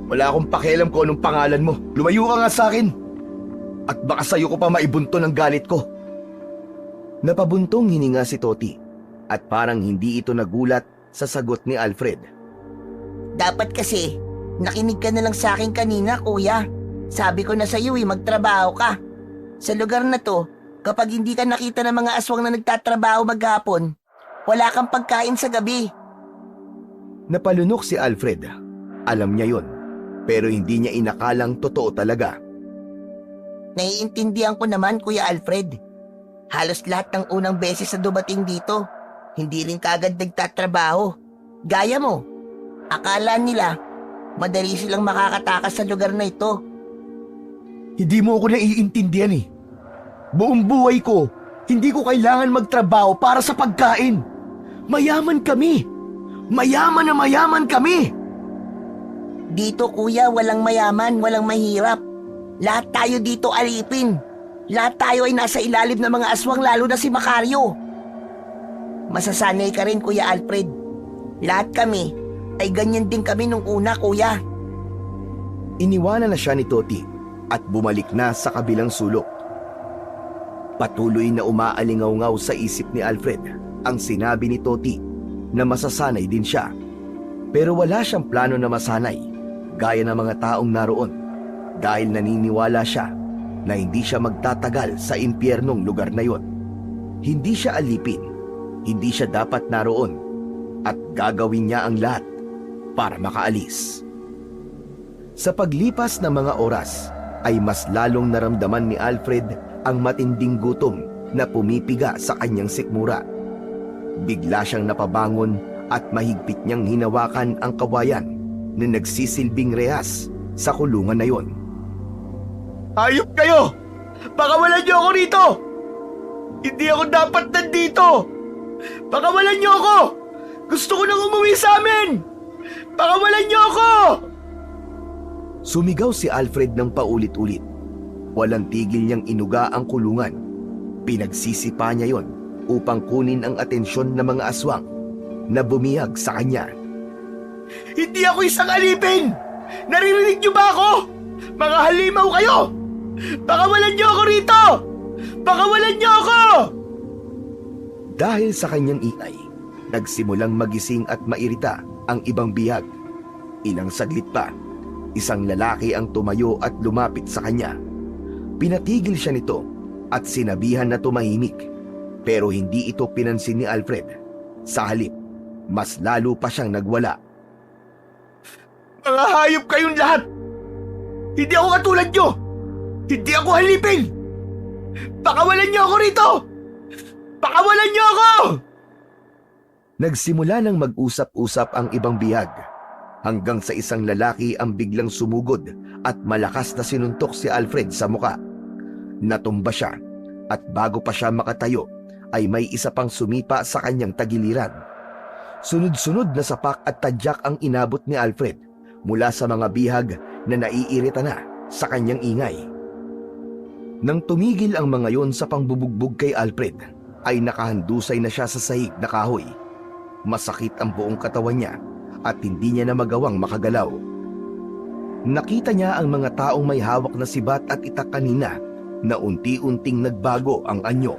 Wala akong pakialam kung anong pangalan mo. Lumayo ka nga sa akin. At baka sa'yo ko pa maibunto ng galit ko. Napabuntong hininga si Toti at parang hindi ito nagulat sa sagot ni Alfred. Dapat kasi, nakinig ka na lang sa akin kanina, kuya. Sabi ko na sa'yo magtrabaho ka. Sa lugar na to, kapag hindi ka nakita ng mga aswang na nagtatrabaho maghapon, wala kang pagkain sa gabi. Napalunok si Alfred. Alam niya yon, pero hindi niya inakalang totoo talaga. Naiintindihan ko naman, Kuya Alfred. Halos lahat ng unang beses na dumating dito, hindi rin kaagad nagtatrabaho. Gaya mo, akala nila, madali silang makakatakas sa lugar na ito. Hindi mo ako naiintindihan Buong buhay ko, hindi ko kailangan magtrabaho para sa pagkain. Mayaman kami. Mayaman na mayaman kami. Dito, kuya, walang mayaman, walang mahirap. Lahat tayo dito alipin. Lahat tayo ay nasa ilalim ng mga aswang, lalo na si Macario. Masasanay ka rin, Kuya Alfred. Lahat kami ay ganyan din kami nung una, kuya. Iniwanan na siya ni Toti at bumalik na sa kabilang sulok. Patuloy na umaalingaw-ngaw sa isip ni Alfred ang sinabi ni Toti na masasanay din siya. Pero wala siyang plano na masanay gaya ng mga taong naroon dahil naniniwala siya na hindi siya magtatagal sa impyernong lugar na yon. Hindi siya alipin, hindi siya dapat naroon at gagawin niya ang lahat para makaalis. Sa paglipas ng mga oras ay mas lalong naramdaman ni Alfred ang matinding gutom na pumipiga sa kanyang sikmura. Bigla siyang napabangon at mahigpit niyang hinawakan ang kawayan na nagsisilbing rehas sa kulungan na yon. Hayop kayo! Pakawalan niyo ako rito! Hindi ako dapat nandito! Pakawalan niyo ako! Gusto ko nang umuwi sa amin! Pakawalan niyo ako! Sumigaw si Alfred ng paulit-ulit. Walang tigil niyang inuga ang kulungan. Pinagsisipa niya yon upang kunin ang atensyon ng mga aswang na bumihag sa kanya. Hindi ako isang alipin! Naririnig niyo ba ako? Mga halimaw kayo! Pakawalan niyo ako rito! Pakawalan niyo ako! Dahil sa kanyang ingay, nagsimulang magising at mairita ang ibang bihag. Ilang saglit pa, isang lalaki ang tumayo at lumapit sa kanya. Pinatigil siya nito at sinabihan na tumahimik, pero hindi ito pinansin ni Alfred. Sa halip, mas lalo pa siyang nagwala. Mga hayop kayong lahat! Hindi ako katulad nyo! Hindi ako halipin! Pakawalan niyo ako rito! Pakawalan niyo ako! Nagsimula ng mag-usap-usap ang ibang bihag hanggang sa isang lalaki ang biglang sumugod at malakas na sinuntok si Alfred sa muka. Natumba siya at bago pa siya makatayo ay may isa pang sumipa sa kanyang tagiliran. Sunod-sunod na sapak at tadyak ang inabot ni Alfred mula sa mga bihag na naiirita na sa kanyang ingay. Nang tumigil ang mga yon sa pangbubugbog kay Alfred, ay nakahandusay na siya sa sahig na kahoy. Masakit ang buong katawan niya at hindi niya na magawang makagalaw. Nakita niya ang mga taong may hawak na sibat at itak kanina na unti-unting nagbago ang anyo.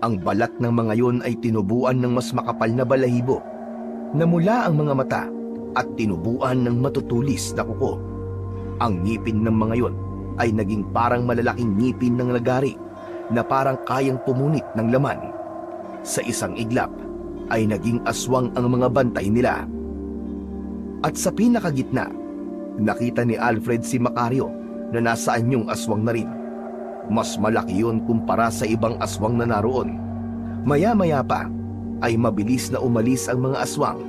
Ang balat ng mga yon ay tinubuan ng mas makapal na balahibo. Namula ang mga mata at tinubuan ng matutulis na kuko. Ang ngipin ng mga yon ay naging parang malalaking ngipin ng lagari na parang kayang pumunit ng laman. Sa isang iglap ay naging aswang ang mga bantay nila. At sa pinakagitna, nakita ni Alfred si Macario na nasa anyong aswang na rin. Mas malaki yun kumpara sa ibang aswang na naroon. Maya-maya pa ay mabilis na umalis ang mga aswang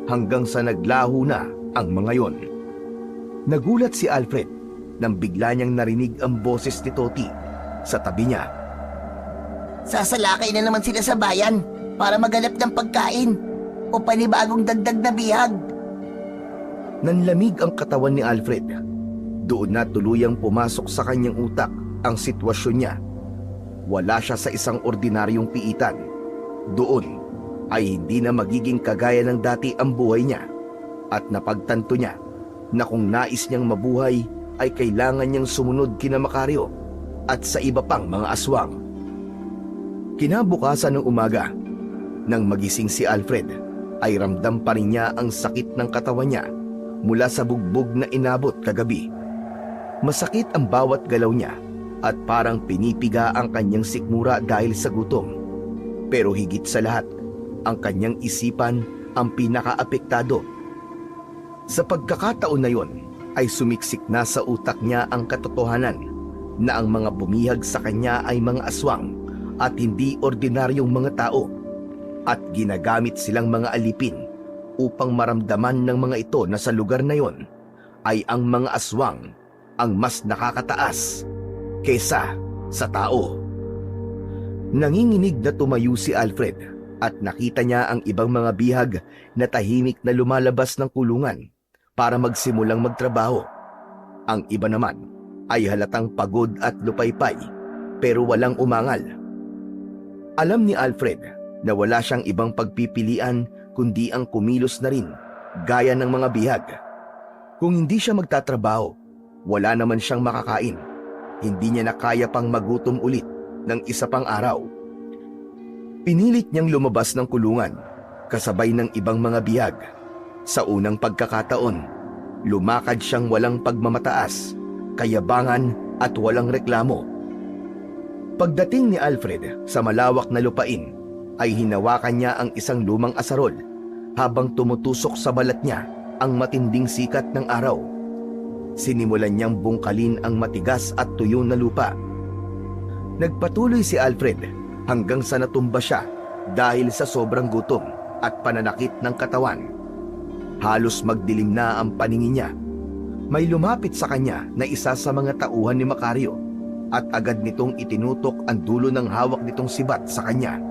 hanggang sa naglaho na ang mga yon. Nagulat si Alfred nang bigla niyang narinig ang boses ni Toti sa tabi niya. Sasalakay na naman sila sa bayan para maghanap ng pagkain o panibagong dagdag na bihag. Nanlamig ang katawan ni Alfred. Doon na tuluyang pumasok sa kanyang utak ang sitwasyon niya. Wala siya sa isang ordinaryong piitan. Doon ay hindi na magiging kagaya ng dati ang buhay niya. At napagtanto niya na kung nais niyang mabuhay ay kailangan niyang sumunod kina Macario at sa iba pang mga aswang. Kinabukasan ng umaga, nang magising si Alfred, ay ramdam pa rin niya ang sakit ng katawan niya mula sa bugbog na inabot kagabi. Masakit ang bawat galaw niya at parang pinipiga ang kanyang sikmura dahil sa gutom. Pero higit sa lahat, ang kanyang isipan ang pinakaapektado. Sa pagkakataon na yon, ay sumiksik na sa utak niya ang katotohanan na ang mga bumihag sa kanya ay mga aswang at hindi ordinaryong mga tao, at ginagamit silang mga alipin upang maramdaman ng mga ito na sa lugar na yon ay ang mga aswang ang mas nakakataas kaysa sa tao. Nanginginig na tumayo si Alfred at nakita niya ang ibang mga bihag na tahimik na lumalabas ng kulungan para magsimulang magtrabaho. Ang iba naman ay halatang pagod at lupaypay pero walang umangal. Alam ni Alfred na wala siyang ibang pagpipilian kundi ang kumilos na rin gaya ng mga bihag. Kung hindi siya magtatrabaho, wala naman siyang makakain. Hindi niya na kaya pang magutom ulit ng isa pang araw. Pinilit niyang lumabas ng kulungan kasabay ng ibang mga bihag. Sa unang pagkakataon, lumakad siyang walang pagmamataas, kayabangan at walang reklamo. Pagdating ni Alfred sa malawak na lupain, ay hinawakan niya ang isang lumang asarol habang tumutusok sa balat niya ang matinding sikat ng araw. Sinimulan niyang bungkalin ang matigas at tuyo na lupa. Nagpatuloy si Alfred hanggang sa natumba siya dahil sa sobrang gutom at pananakit ng katawan. Halos magdilim na ang paningin niya. May lumapit sa kanya na isa sa mga tauhan ni Macario at agad nitong itinutok ang dulo ng hawak nitong sibat sa kanya.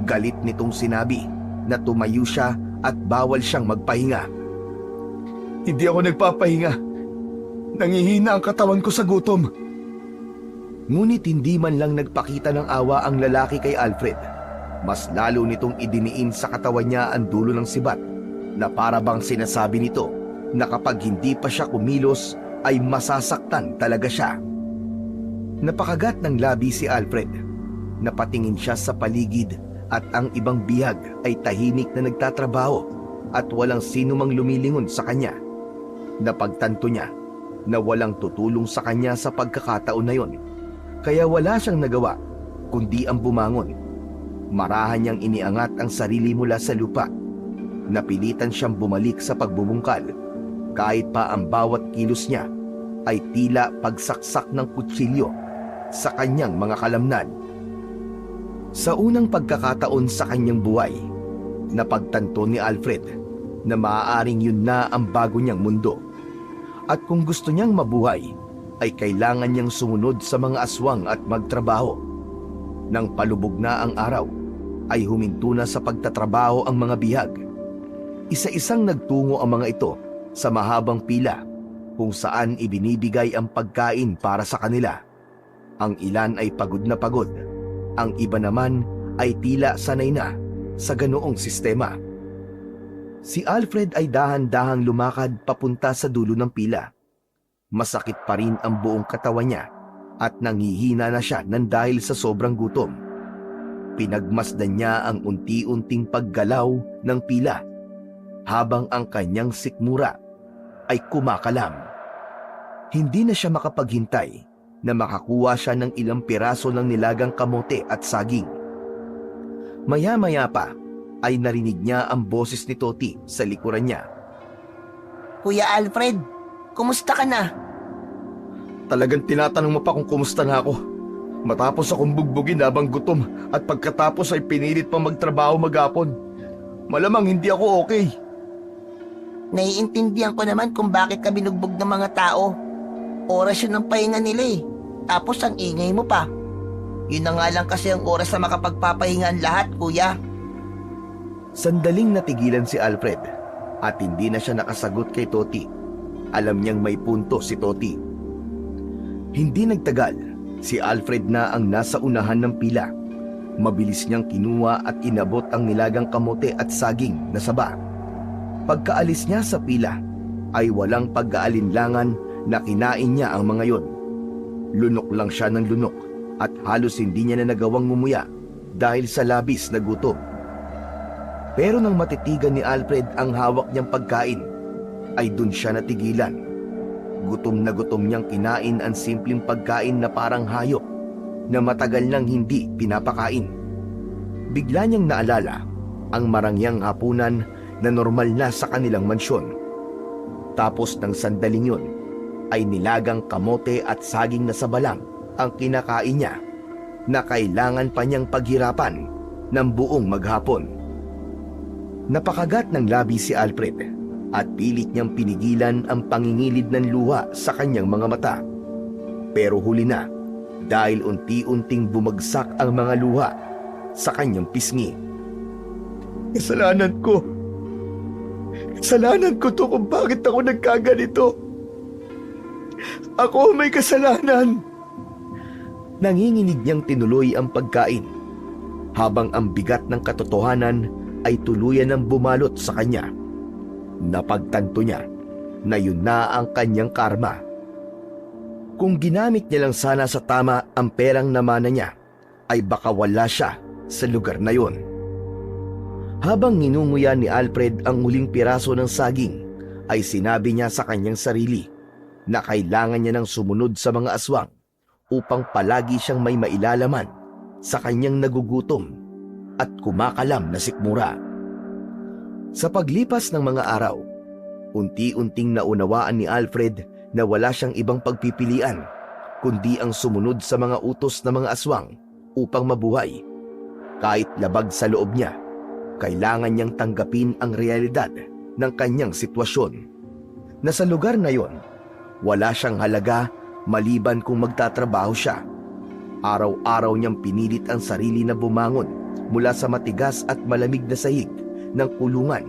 Galit nitong sinabi na tumayo siya at bawal siyang magpahinga. Hindi ako nagpapahinga. Nangihina ang katawan ko sa gutom. Ngunit hindi man lang nagpakita ng awa ang lalaki kay Alfred. Mas lalo nitong idiniin sa katawan niya ang dulo ng sibat na para bang sinasabi nito na kapag hindi pa siya kumilos ay masasaktan talaga siya. Napakagat ng labi si Alfred. Napatingin siya sa paligid at ang ibang bihag ay tahimik na nagtatrabaho at walang sino mang lumilingon sa kanya. Napagtanto niya na walang tutulong sa kanya sa pagkakataon na yon. Kaya wala siyang nagawa kundi ang bumangon. Marahan niyang iniangat ang sarili mula sa lupa. Napilitan siyang bumalik sa pagbubungkal. Kahit pa ang bawat kilos niya ay tila pagsaksak ng kutsilyo sa kanyang mga kalamnan. Sa unang pagkakataon sa kanyang buhay, napagtanto ni Alfred na maaaring yun na ang bago niyang mundo. At kung gusto niyang mabuhay, ay kailangan niyang sumunod sa mga aswang at magtrabaho. Nang palubog na ang araw, ay huminto na sa pagtatrabaho ang mga bihag. Isa-isang nagtungo ang mga ito sa mahabang pila kung saan ibinibigay ang pagkain para sa kanila. Ang ilan ay pagod na pagod, ang iba naman ay tila sanay na sa ganoong sistema. Si Alfred ay dahan-dahang lumakad papunta sa dulo ng pila. Masakit pa rin ang buong katawan niya at nanghihina na siya nang dahil sa sobrang gutom. Pinagmasdan niya ang unti-unting paggalaw ng pila habang ang kanyang sikmura ay kumakalam. Hindi na siya makapaghintay na makakuha siya ng ilang piraso ng nilagang kamote at saging. Maya-maya pa ay narinig niya ang boses ni Toti sa likuran niya. Kuya Alfred, kumusta ka na? Talagang tinatanong mo pa kung kumusta na ako. Matapos akong bugbugin habang gutom at pagkatapos ay pinilit pang magtrabaho maghapon. Malamang hindi ako okay. Naiintindihan ko naman kung bakit ka binugbog ng mga tao. Oras yun ng pahinga nila eh. Tapos ang ingay mo pa. Yun na nga lang kasi ang oras na makapagpapahinga ang lahat, kuya. Sandaling natigilan si Alfred at hindi na siya nakasagot kay Toti. Alam niyang may punto si Toti. Hindi nagtagal, si Alfred na ang nasa unahan ng pila. Mabilis niyang kinuha at inabot ang nilagang kamote at saging na saba. Pagkaalis niya sa pila, ay walang pag-aalinlangan na kinain niya ang mga yon. Lunok lang siya ng lunok at halos hindi niya na nagawang ngumuya dahil sa labis na gutom. Pero nang matitigan ni Alfred ang hawak niyang pagkain, ay dun siya natigilan. Gutom na gutom niyang kinain ang simpleng pagkain na parang hayop na matagal nang hindi pinapakain. Bigla niyang naalala ang marangyang hapunan na normal na sa kanilang mansyon. Tapos ng sandaling yun, ay nilagang kamote at saging na sabalang ang kinakain niya na kailangan pa niyang paghirapan ng buong maghapon. Napakagat ng labi si Alfred at pilit niyang pinigilan ang pangingilid ng luha sa kanyang mga mata. Pero huli na dahil unti-unting bumagsak ang mga luha sa kanyang pisngi. Kasalanan ko. Kasalanan ko to kung bakit ako nagkaganito. Ako may kasalanan. Nanginginig niyang tinuloy ang pagkain habang ang bigat ng katotohanan ay tuluyan ng bumalot sa kanya. Napagtanto niya na yun na ang kanyang karma. Kung ginamit niya lang sana sa tama ang perang namana niya ay baka wala siya sa lugar na yon. Habang ninunguya ni Alfred ang huling piraso ng saging, ay sinabi niya sa kanyang sarili na kailangan niya ng sumunod sa mga aswang upang palagi siyang may mailalaman sa kanyang nagugutom at kumakalam na sikmura. Sa paglipas ng mga araw, unti-unting naunawaan ni Alfred na wala siyang ibang pagpipilian kundi ang sumunod sa mga utos ng mga aswang upang mabuhay. Kahit labag sa loob niya, kailangan niyang tanggapin ang realidad ng kanyang sitwasyon. Na sa lugar na yon, wala siyang halaga maliban kung magtatrabaho siya. Araw-araw niyang pinilit ang sarili na bumangon mula sa matigas at malamig na sahig ng kulungan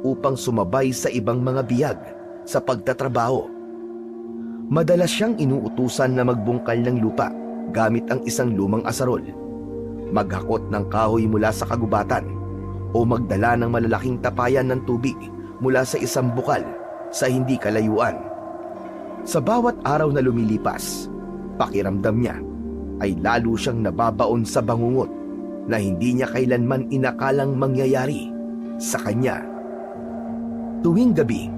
upang sumabay sa ibang mga biyag sa pagtatrabaho. Madalas siyang inuutusan na magbungkal ng lupa gamit ang isang lumang asarol, maghakot ng kahoy mula sa kagubatan, o magdala ng malalaking tapayan ng tubig mula sa isang bukal sa hindi kalayuan. Sa bawat araw na lumilipas, pakiramdam niya ay lalo siyang nababaon sa bangungot na hindi niya kailanman inakalang mangyayari sa kanya. Tuwing gabi,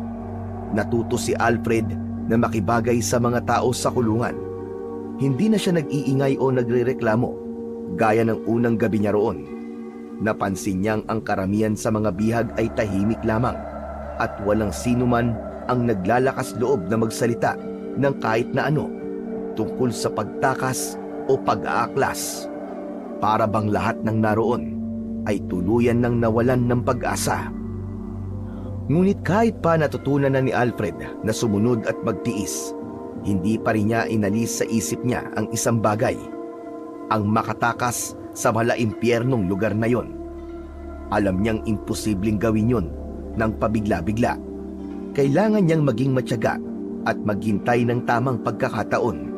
natuto si Alfred na makibagay sa mga tao sa kulungan. Hindi na siya nag-iingay o nagrereklamo gaya ng unang gabi niya roon. Napansin niyang ang karamihan sa mga bihag ay tahimik lamang at walang sinuman ang naglalakas loob na magsalita ng kahit na ano tungkol sa pagtakas o pag-aaklas. Para bang lahat ng naroon ay tuluyan ng nawalan ng pag-asa. Ngunit kahit pa natutunan na ni Alfred na sumunod at magtiis, hindi pa rin niya inalis sa isip niya ang isang bagay: ang makatakas sa malaimpyernong lugar na yon. Alam niyang imposibleng gawin yon ng pabigla-bigla. Kailangan niyang maging matyaga at maghintay ng tamang pagkakataon.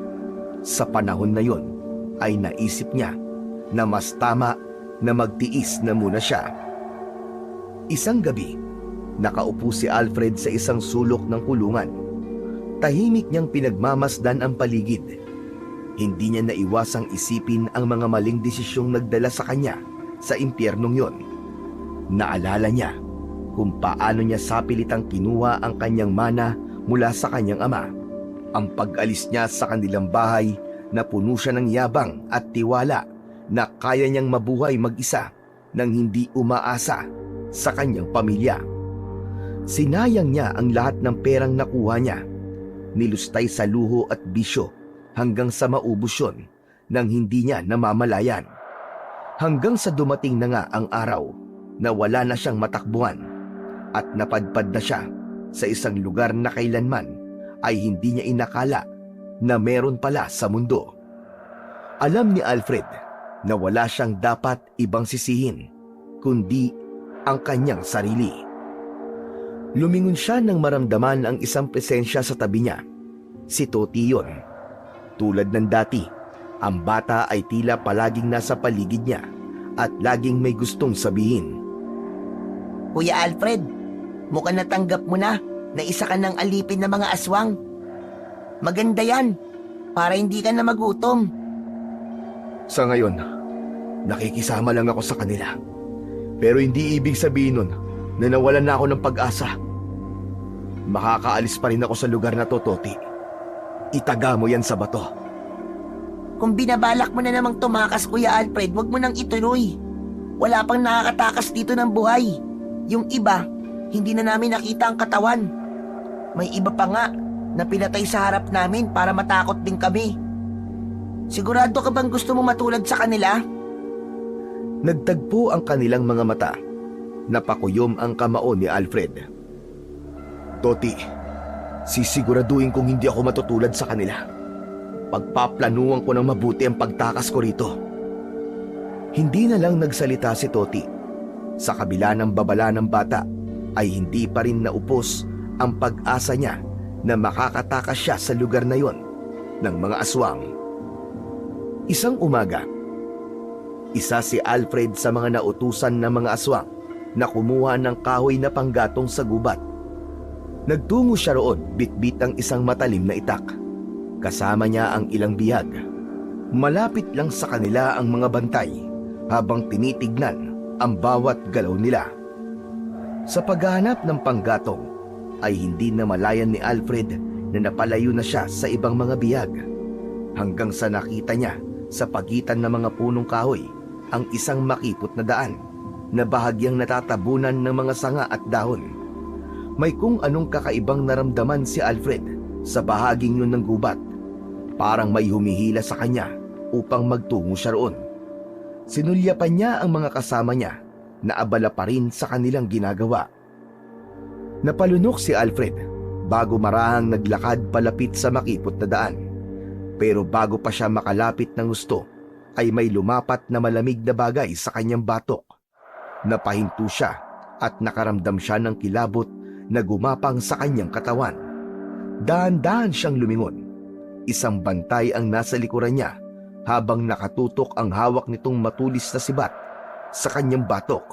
Sa panahon na yon ay naisip niya na mas tama na magtiis na muna siya. Isang gabi, nakaupo si Alfred sa isang sulok ng kulungan. Tahimik niyang pinagmamasdan ang paligid. Hindi niya naiwasang isipin ang mga maling desisyong nagdala sa kanya sa impyernong yon. Naalala niya kung paano niya sapilitang kinuha ang kanyang mana mula sa kanyang ama. Ang pag-alis niya sa kanilang bahay na puno siya ng yabang at tiwala na kaya niyang mabuhay mag-isa nang hindi umaasa sa kanyang pamilya. Sinayang niya ang lahat ng perang nakuha niya. Nilustay sa luho at bisyo hanggang sa maubos yun nang hindi niya namamalayan. Hanggang sa dumating na nga ang araw na wala na siyang matakbuhan at napadpad na siya sa isang lugar na kailanman ay hindi niya inakala na meron pala sa mundo. Alam ni Alfred na wala siyang dapat ibang sisihin kundi ang kanyang sarili. Lumingon siya nang maramdaman ang isang presensya sa tabi niya. Si Toti yun. Tulad ng dati, ang bata ay tila palaging nasa paligid niya at laging may gustong sabihin. Kuya Alfred, mukhang natanggap mo na isa ka ng alipin ng mga aswang. Maganda yan, para hindi ka na magutom. Sa ngayon, nakikisama lang ako sa kanila. Pero hindi ibig sabihin nun na nawalan na ako ng pag-asa. Makakaalis pa rin ako sa lugar na to, Toti. Itaga mo yan sa bato. Kung binabalak mo na namang tumakas, Kuya Alfred, wag mo nang ituloy. Wala pang nakakatakas dito ng buhay. Yung iba, hindi na namin nakita ang katawan. May iba pa nga na pinatay sa harap namin para matakot din kami. Sigurado ka bang gusto mo matulad sa kanila? Nagtagpo ang kanilang mga mata. Napakuyom ang kamao ni Alfred. Toti, sisiguraduhin kong hindi ako matutulad sa kanila. Pagpaplanuhan ko ng mabuti ang pagtakas ko rito. Hindi na lang nagsalita si Toti. Sa kabila ng babala ng bata, ay hindi pa rin naupos ang pag-asa niya na makakatakas siya sa lugar na yon ng mga aswang. Isang umaga, isa si Alfred sa mga nautusan ng mga aswang na kumuha ng kahoy na panggatong sa gubat. Nagtungo siya roon bitbit ang isang matalim na itak. Kasama niya ang ilang bihag. Malapit lang sa kanila ang mga bantay habang tinitignan ang bawat galaw nila. Sa paghahanap ng panggatong ay hindi na malayan ni Alfred na napalayo na siya sa ibang mga bihag hanggang sa nakita niya sa pagitan ng mga punong kahoy ang isang makipot na daan na bahagyang natatabunan ng mga sanga at dahon. May kung anong kakaibang naramdaman si Alfred sa bahaging yun ng gubat. Parang may humihila sa kanya upang magtungo siya roon. Sinulyapan niya ang mga kasama niya na abala pa rin sa kanilang ginagawa. Napalunok si Alfred bago marahang naglakad palapit sa makipot na daan. Pero bago pa siya makalapit ng gusto, ay may lumapat na malamig na bagay sa kanyang batok. Napahinto siya at nakaramdam siya ng kilabot na gumapang sa kanyang katawan. Dahan-dahan siyang lumingon. Isang bantay ang nasa likuran niya habang nakatutok ang hawak nitong matulis na sibat sa kanyang batok.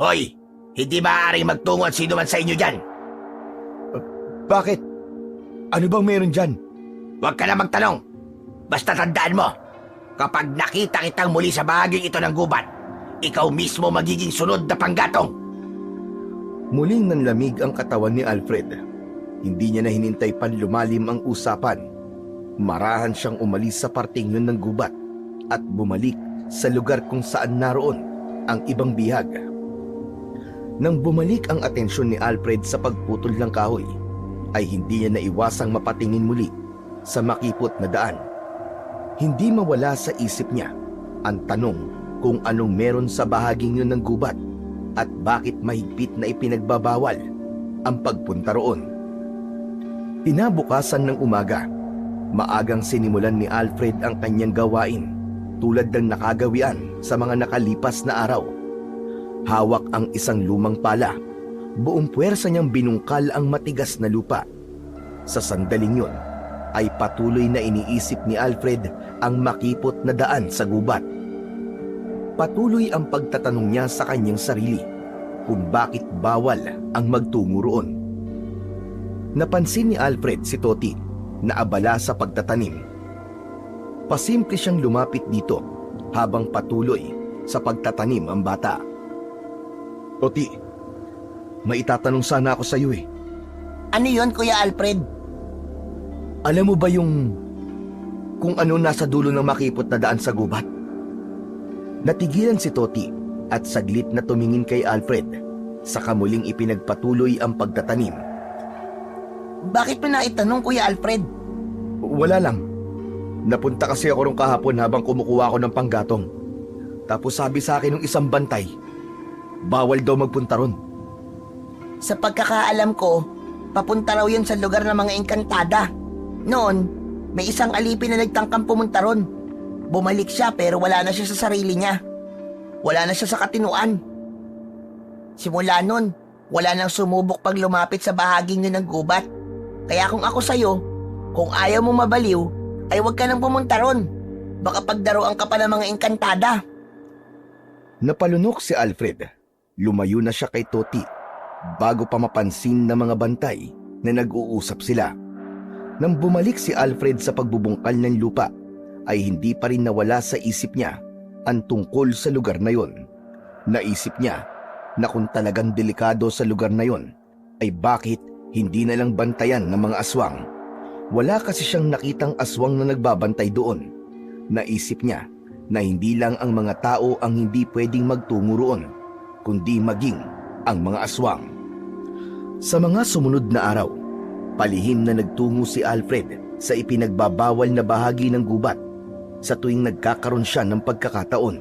Hoy! Hindi maaaring magtungo at sino man sa inyo dyan! Bakit? Ano bang meron dyan? Huwag ka na magtanong! Basta tandaan mo, kapag nakita kitang muli sa bahaging ito ng gubat, ikaw mismo magiging sunod na panggatong! Muling nanlamig ang katawan ni Alfred. Hindi niya na hinintay pan lumalim ang usapan. Marahan siyang umalis sa parting yun ng gubat at bumalik sa lugar kung saan naroon ang ibang bihag. Nang bumalik ang atensyon ni Alfred sa pagputol ng kahoy, ay hindi niya naiwasang mapatingin muli sa makipot na daan. Hindi mawala sa isip niya ang tanong kung anong meron sa bahaging yun ng gubat at bakit mahigpit na ipinagbabawal ang pagpunta roon. Kinabukasan ng umaga, maagang sinimulan ni Alfred ang kanyang gawain tulad ng nakagawian sa mga nakalipas na araw. Hawak ang isang lumang pala, buong puwersa niyang binungkal ang matigas na lupa. Sa sandaling yun, ay patuloy na iniisip ni Alfred ang makipot na daan sa gubat. Patuloy ang pagtatanong niya sa kanyang sarili kung bakit bawal ang magtungo roon. Napansin ni Alfred si Toti na abala sa pagtatanim. Pasimple siyang lumapit dito habang patuloy sa pagtatanim ang bata. Toti, may itatanong sana ako sa iyo eh. Ano yon, Kuya Alfred? Alam mo ba yung kung ano nasa dulo ng makipot na daan sa gubat? Natigilan si Toti at saglit na tumingin kay Alfred, saka muling ipinagpatuloy ang pagtatanim. Bakit mo naitanong, Kuya Alfred? Wala lang. Napunta kasi ako rong kahapon habang kumukuha ako ng panggatong. Tapos sabi sa akin ng isang bantay, bawal daw magpunta ron. Sa pagkakaalam ko, papunta raw yun sa lugar ng mga engkantada. Noon, may isang alipin na nagtangkang pumunta ron. Bumalik siya pero wala na siya sa sarili niya. Wala na siya sa katinuan. Simula nun, wala nang sumubok pag lumapit sa bahaging yun ng gubat. Kaya kung ako sa'yo, kung ayaw mo mabaliw, ay huwag ka nang pumunta ron. Baka pagdaroan ka pa ng mga engkantada. Napalunok si Alfred. Lumayo na siya kay Toti bago pa mapansin ng mga bantay na nag-uusap sila. Nang bumalik si Alfred sa pagbubungkal ng lupa, ay hindi pa rin nawala sa isip niya ang tungkol sa lugar na yon. Naisip niya na kung talagang delikado sa lugar na yon, ay bakit hindi na lang bantayan ng mga aswang. Wala kasi siyang nakitang aswang na nagbabantay doon. Naisip niya na hindi lang ang mga tao ang hindi pwedeng magtungo roon, kundi maging ang mga aswang. Sa mga sumunod na araw, palihim na nagtungo si Alfred sa ipinagbabawal na bahagi ng gubat sa tuwing nagkakaroon siya ng pagkakataon.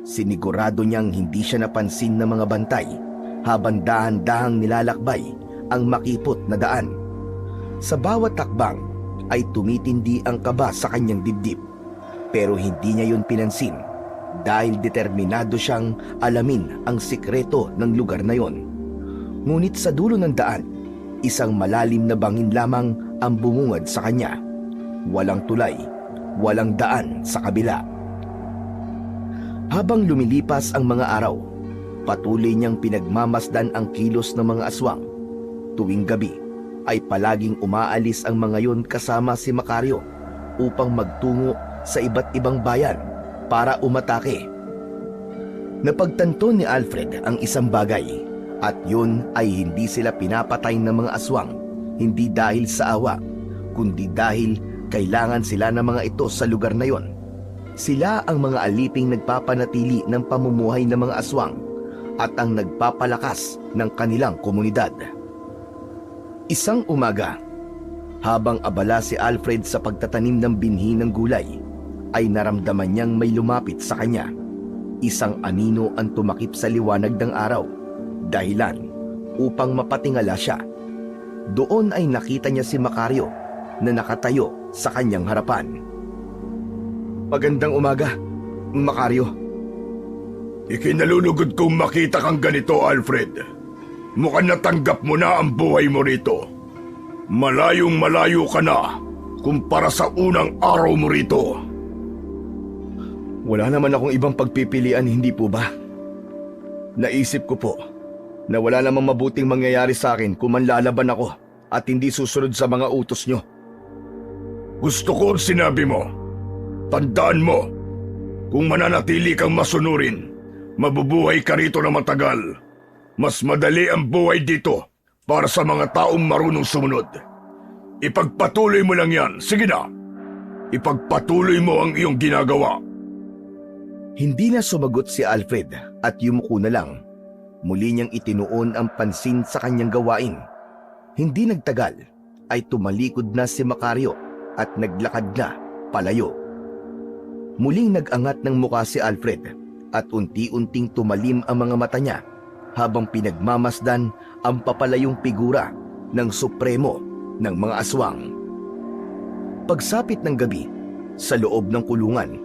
Sinigurado niyang hindi siya napansin ng mga bantay habang dahan-dahang nilalakbay ang makipot na daan. Sa bawat takbang ay tumitindi ang kaba sa kanyang dibdib, pero hindi niya yun pinansin dahil determinado siyang alamin ang sikreto ng lugar na yon. Ngunit sa dulo ng daan, isang malalim na bangin lamang ang bumungad sa kanya. Walang tulay, walang daan sa kabila. Habang lumilipas ang mga araw, patuloy niyang pinagmamasdan ang kilos ng mga aswang. Tuwing gabi ay palaging umaalis ang mga yon kasama si Macario upang magtungo sa iba't ibang bayan para umatake. Napagtanto ni Alfred ang isang bagay at yun ay hindi sila pinapatay ng mga aswang, hindi dahil sa awa, kundi dahil kailangan sila ng mga ito sa lugar na yon. Sila ang mga aliping nagpapanatili ng pamumuhay ng mga aswang at ang nagpapalakas ng kanilang komunidad. Isang umaga, habang abala si Alfred sa pagtatanim ng binhi ng gulay, ay naramdaman niyang may lumapit sa kanya. Isang anino ang tumakip sa liwanag ng araw, dahilan upang mapatingala siya. Doon ay nakita niya si Macario na nakatayo sa kanyang harapan. Magandang umaga, Macario. Ikinalulugod kong makita kang ganito, Alfred. Mukhang natanggap mo na ang buhay mo rito. Malayong malayo ka na kumpara sa unang araw mo rito. Wala naman akong ibang pagpipilian, hindi po ba? Naisip ko po na wala namang mabuting mangyayari sa akin kung manlalaban ako at hindi susunod sa mga utos nyo. Gusto ko ang sinabi mo. Tandaan mo, kung mananatili kang masunurin, mabubuhay ka rito na matagal. Mas madali ang buhay dito para sa mga taong marunong sumunod. Ipagpatuloy mo lang yan. Sige na. Ipagpatuloy mo ang iyong ginagawa. Hindi na sumagot si Alfred at yumuko na lang. Muli niyang itinuon ang pansin sa kanyang gawain. Hindi nagtagal ay tumalikod na si Macario at naglakad na palayo. Muling nag-angat ng muka si Alfred at unti-unting tumalim ang mga mata niya habang pinagmamasdan ang papalayong figura ng supremo ng mga aswang. Pagsapit ng gabi, sa loob ng kulungan,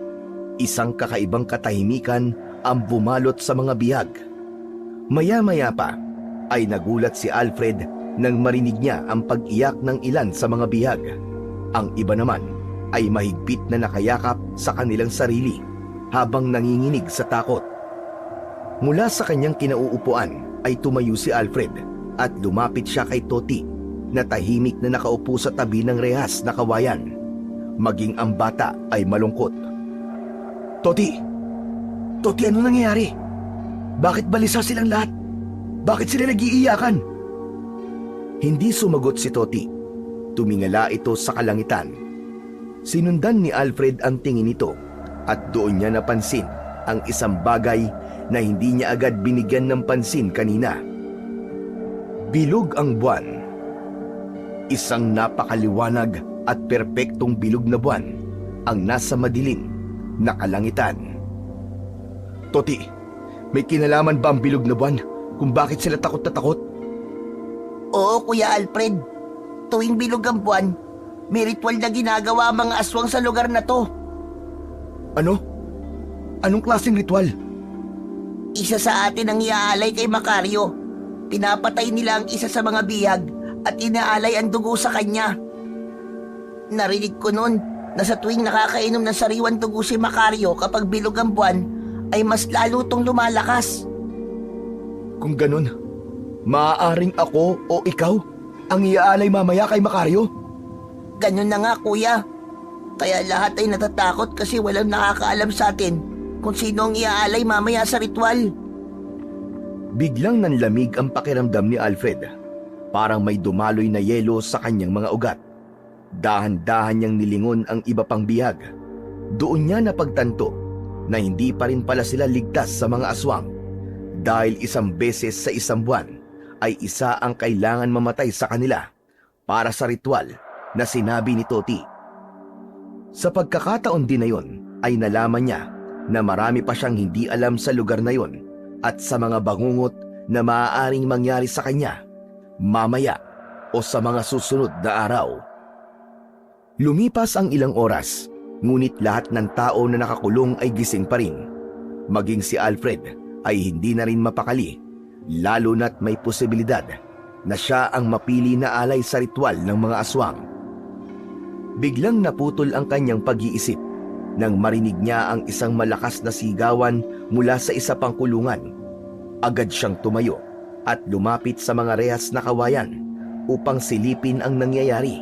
isang kakaibang katahimikan ang bumalot sa mga bihag. Maya-maya pa ay nagulat si Alfred nang marinig niya ang pag-iyak ng ilan sa mga bihag. Ang iba naman ay mahigpit na nakayakap sa kanilang sarili habang nanginginig sa takot. Mula sa kanyang kinauupuan ay tumayo si Alfred at lumapit siya kay Toti na tahimik na nakaupo sa tabi ng rehas na kawayan. Maging ang bata ay malungkot. Toti! Toti, ano nangyayari? Bakit balisa silang lahat? Bakit sila nag-iiyakan? Hindi sumagot si Toti. Tumingala ito sa kalangitan. Sinundan ni Alfred ang tingin nito at doon niya napansin ang isang bagay na hindi niya agad binigyan ng pansin kanina. Bilog ang buwan. Isang napakaliwanag at perpektong bilog na buwan ang nasa madilim na kalangitan. Toti, may kinalaman ba ang bilog na buwan kung bakit sila takot na takot? Oo, Kuya Alfred. Tuwing bilog ang buwan, may ritual na ginagawa ang mga aswang sa lugar na to. Ano? Anong klaseng ritual? Isa sa atin ang iaalay kay Macario. Pinapatay nila ang isa sa mga bihag at inaalay ang dugo sa kanya. Narinig ko noon na sa tuwing nakakainom ng sariwan dugo si Macario kapag bilog ang buwan, ay mas lalo tong lumalakas. Kung ganun, maaaring ako o ikaw ang iaalay mamaya kay Macario? Ganun na nga, Kuya. Kaya lahat ay natatakot kasi walang nakakaalam sa atin kung sino ang iaalay mamaya sa ritual. Biglang nanlamig ang pakiramdam ni Alfred. Parang may dumaloy na yelo sa kanyang mga ugat. Dahan-dahan niyang nilingon ang iba pang bihag. Doon niya napagtanto na hindi pa rin pala sila ligtas sa mga aswang. Dahil isang beses sa isang buwan ay isa ang kailangan mamatay sa kanila para sa ritual na sinabi ni Toti. Sa pagkakataon din na yon ay nalaman niya na marami pa siyang hindi alam sa lugar na yon at sa mga bangungot na maaaring mangyari sa kanya mamaya o sa mga susunod na araw. Lumipas ang ilang oras, ngunit lahat ng tao na nakakulong ay gising pa rin. Maging si Alfred ay hindi na rin mapakali, lalo na't may posibilidad na siya ang mapili na alay sa ritual ng mga aswang. Biglang naputol ang kanyang pag-iisip nang marinig niya ang isang malakas na sigawan mula sa isa pang kulungan. Agad siyang tumayo at lumapit sa mga rehas na kawayan upang silipin ang nangyayari.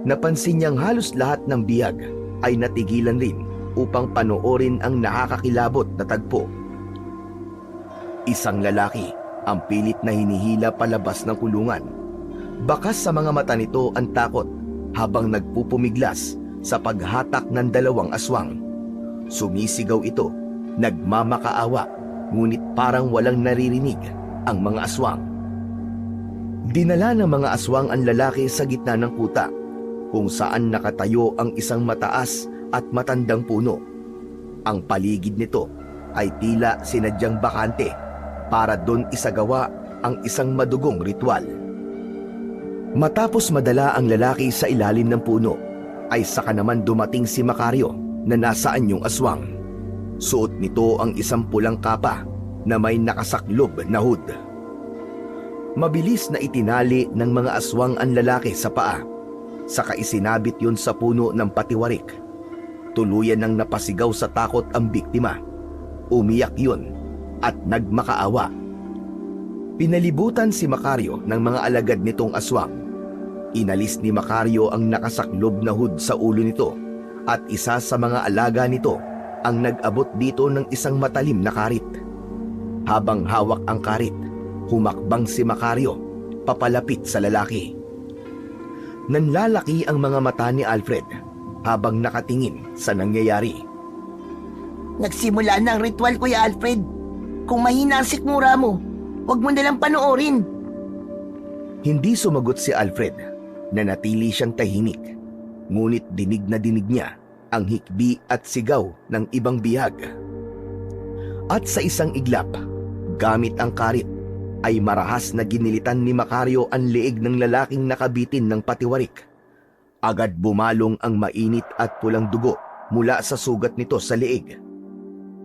Napansin niyang halos lahat ng bihag ay natigilan rin upang panoorin ang nakakakilabot na tagpo. Isang lalaki ang pilit na hinihila palabas ng kulungan. Bakas sa mga mata nito ang takot habang nagpupumiglas sa paghatak ng dalawang aswang. Sumisigaw ito, nagmamakaawa, ngunit parang walang naririnig ang mga aswang. Dinala ng mga aswang ang lalaki sa gitna ng kuta, kung saan nakatayo ang isang mataas at matandang puno. Ang paligid nito ay tila sinadyang bakante para doon isagawa ang isang madugong ritual. Matapos madala ang lalaki sa ilalim ng puno, ay saka naman dumating si Macario na nasa anyong aswang. Suot nito ang isang pulang kapa na may nakasaklob na hood. Mabilis na itinali ng mga aswang ang lalaki sa paa, saka isinabit yun sa puno ng patiwarik. Tuluyan nang napasigaw sa takot ang biktima. Umiyak yun at nagmakaawa. Pinalibutan si Macario ng mga alagad nitong aswang. Inalis ni Macario ang nakasaklob na hood sa ulo nito at isa sa mga alaga nito ang nag-abot dito ng isang matalim na karit. Habang hawak ang karit, humakbang si Macario papalapit sa lalaki. Nanlalaki ang mga mata ni Alfred habang nakatingin sa nangyayari. Nagsimula na ang ritual, Kuya Alfred. Kung mahina ang sikmura mo, huwag mo nalang panoorin. Hindi sumagot si Alfred. Nanatili siyang tahimik, ngunit dinig na dinig niya ang hikbi at sigaw ng ibang bihag. At sa isang iglap, gamit ang karit, ay marahas na ginilitan ni Macario ang leeg ng lalaking nakabitin ng patiwarik. Agad bumalong ang mainit at pulang dugo mula sa sugat nito sa leeg.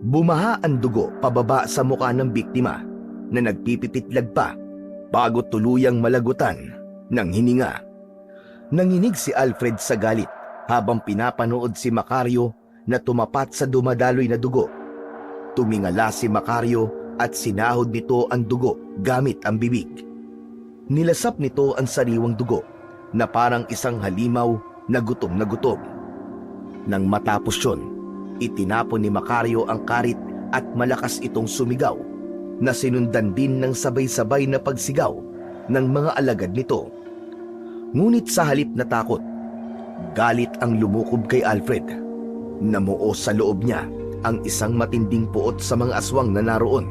Bumaha ang dugo pababa sa mukha ng biktima na nagpipititlag pa bago tuluyang malagutan ng hininga. Nanginig si Alfred sa galit habang pinapanood si Macario na tumapat sa dumadaloy na dugo. Tumingala si Macario at sinahod nito ang dugo gamit ang bibig. Nilasap nito ang sariwang dugo na parang isang halimaw na gutom na gutom. Nang matapos yun, itinapon ni Macario ang karit at malakas itong sumigaw na sinundan din ng sabay-sabay na pagsigaw ng mga alagad nito. Ngunit sa halip na takot, galit ang lumukob kay Alfred. Namuo sa loob niya ang isang matinding puot sa mga aswang na naroon.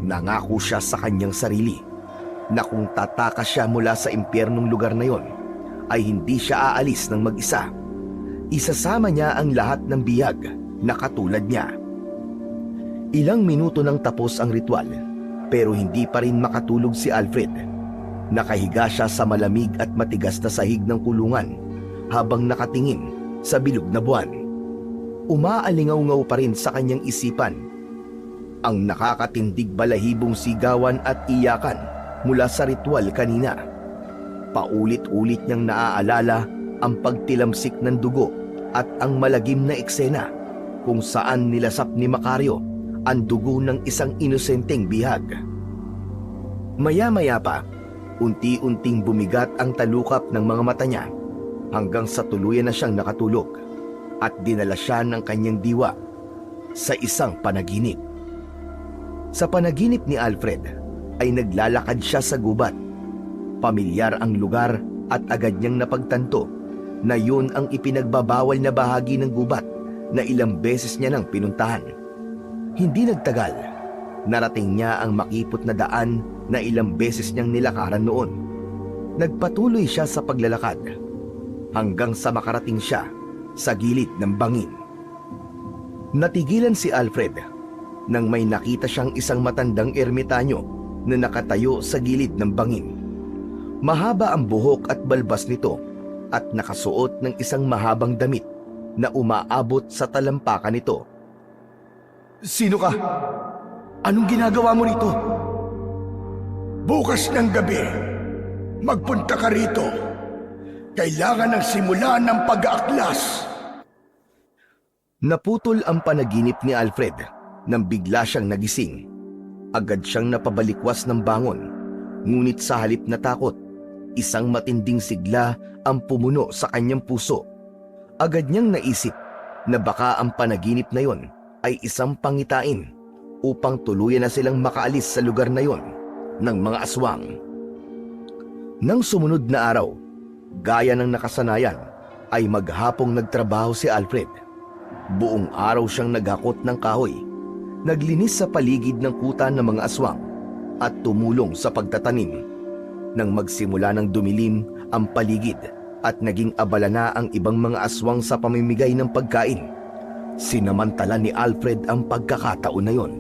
Nangako siya sa kanyang sarili na kung tatakas siya mula sa impyernong lugar na yon, ay hindi siya aalis ng mag-isa. Isasama niya ang lahat ng bihag na katulad niya. Ilang minuto nang tapos ang ritual, pero hindi pa rin makatulog si Alfred. Nakahiga siya sa malamig at matigas na sahig ng kulungan habang nakatingin sa bilog na buwan. Umaalingaw-ngaw pa rin sa kanyang isipan ang nakakatindig balahibong sigawan at iyakan mula sa ritual kanina. Paulit-ulit niyang naaalala ang pagtilamsik ng dugo at ang malagim na eksena kung saan nilasap ni Macario ang dugo ng isang inosenteng bihag. Maya-maya pa, unti-unting bumigat ang talukap ng mga mata niya hanggang sa tuluyan na siyang nakatulog at dinala siya ng kanyang diwa sa isang panaginip. Sa panaginip ni Alfred ay naglalakad siya sa gubat. Pamilyar ang lugar at agad niyang napagtanto na yun ang ipinagbabawal na bahagi ng gubat na ilang beses niya nang pinuntahan. Hindi nagtagal, narating niya ang makipot na daan na ilang beses niyang nilakaran noon. Nagpatuloy siya sa paglalakad hanggang sa makarating siya sa gilid ng bangin. Natigilan si Alfred nang may nakita siyang isang matandang ermitanyo na nakatayo sa gilid ng bangin. Mahaba ang buhok at balbas nito at nakasuot ng isang mahabang damit na umaabot sa talampakan nito. Sino ka? Anong ginagawa mo rito? Bukas ng gabi, magpunta ka rito. Kailangan ng simula ng pag-aaklas. Naputol ang panaginip ni Alfred nang bigla siyang nagising. Agad siyang napabalikwas ng bangon, ngunit sa halip na takot, isang matinding sigla ang pumuno sa kanyang puso. Agad niyang naisip na baka ang panaginip na yon ay isang pangitain upang tuluyan na silang makaalis sa lugar na yon ng mga aswang. Nang sumunod na araw, gaya ng nakasanayan, ay maghapong nagtrabaho si Alfred. Buong araw siyang naghakot ng kahoy, naglinis sa paligid ng kuta ng mga aswang at tumulong sa pagtatanim. Nang magsimula ng dumilim ang paligid at naging abala na ang ibang mga aswang sa pamimigay ng pagkain, sinamantala ni Alfred ang pagkakataon na yon.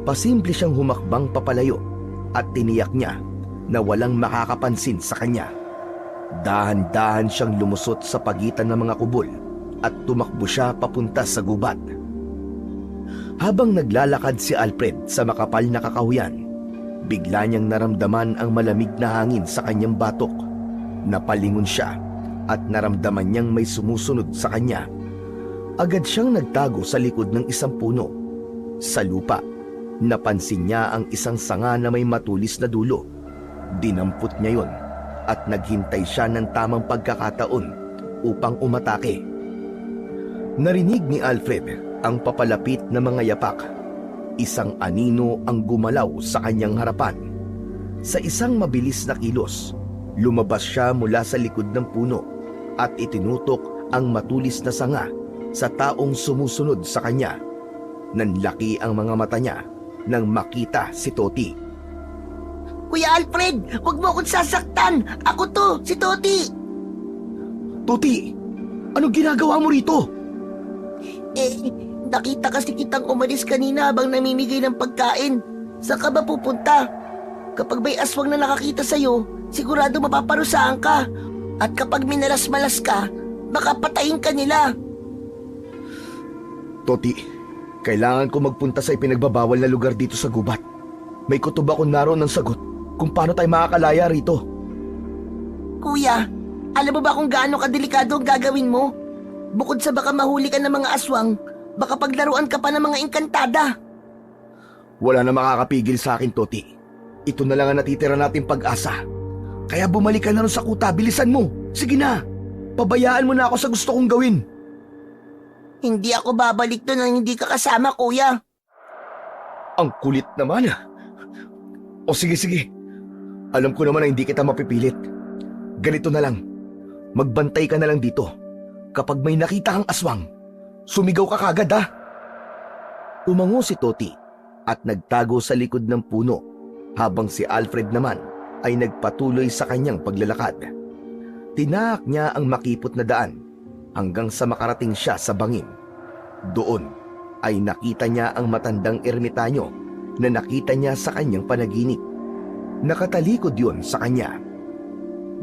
Pasimple siyang humakbang papalayo at tiniyak niya na walang makakapansin sa kanya. Dahan-dahan siyang lumusot sa pagitan ng mga kubol at tumakbo siya papunta sa gubat. Habang naglalakad si Alfred sa makapal na kakahuyan, bigla niyang naramdaman ang malamig na hangin sa kanyang batok. Napalingon siya at naramdaman niyang may sumusunod sa kanya. Agad siyang nagtago sa likod ng isang puno. Sa lupa, napansin niya ang isang sanga na may matulis na dulo. Dinampot niya yon at naghintay siya ng tamang pagkakataon upang umatake. Narinig ni Alfred ang papalapit na mga yapak. Isang anino ang gumalaw sa kanyang harapan. Sa isang mabilis na kilos, lumabas siya mula sa likod ng puno at itinutok ang matulis na sanga sa taong sumusunod sa kanya. Nanlaki ang mga mata niya nang makita si Toti. Kuya Alfred, huwag mo akong sasaktan! Ako to, si Toti! Toti, anong ginagawa mo rito? Nakita kasi kitang umalis kanina habang namimigay ng pagkain. Saan ka ba pupunta? Kapag may aswang na nakakita sa'yo, sigurado mapaparusahan ka. At kapag minalas-malas ka, baka patayin ka nila. Toti, kailangan ko magpunta sa ipinagbabawal na lugar dito sa gubat. May kutob ako naroon ng sagot kung paano tayo makakalaya rito. Kuya, alam mo ba kung gaano kadelikado ang gagawin mo? Bukod sa baka mahuli ka ng mga aswang, baka paglaruan ka pa ng mga engkantada. Wala na makakapigil sa akin, Toti. Ito na lang ang natitira nating pag-asa. Kaya bumalik ka na rin sa kuta, bilisan mo. Sige na, pabayaan mo na ako sa gusto kong gawin. Hindi ako babalik doon nang hindi ka kasama, kuya. Ang kulit naman. O sige. Alam ko naman na hindi kita mapipilit. Ganito na lang. Magbantay ka na lang dito. Kapag may nakita kang aswang, sumigaw ka kagad, ha? Umango si Toti at nagtago sa likod ng puno habang si Alfred naman ay nagpatuloy sa kanyang paglalakad. Tinaak niya ang makipot na daan hanggang sa makarating siya sa bangin. Doon ay nakita niya ang matandang ermitanyo na nakita niya sa kanyang panaginip. Nakatalikod yon sa kanya.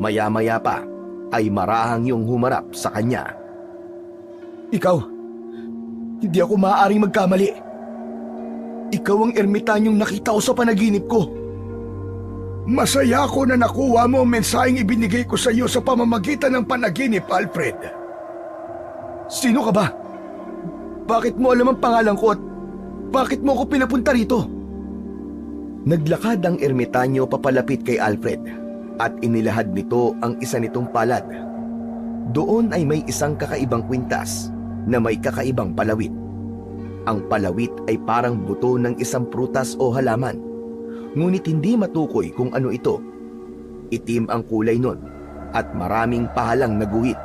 Maya-maya pa ay marahang yung humarap sa kanya. Ikaw, hindi ako maaaring magkamali. Ikaw ang ermitanyong nakita ko sa panaginip ko. Masaya ako na nakuha mo ang mensaheng ibinigay ko sa iyo sa pamamagitan ng panaginip, Alfred. Sino ka ba? Bakit mo alam ang pangalan ko at bakit mo ako pinapunta rito? Naglakad ang ermitanyo papalapit kay Alfred at inilahad nito ang isa nitong palad. Doon ay may isang kakaibang kwintas na may kakaibang palawit. Ang palawit ay parang buto ng isang prutas o halaman, ngunit hindi matukoy kung ano ito. Itim ang kulay nun at maraming pahalang na guhit.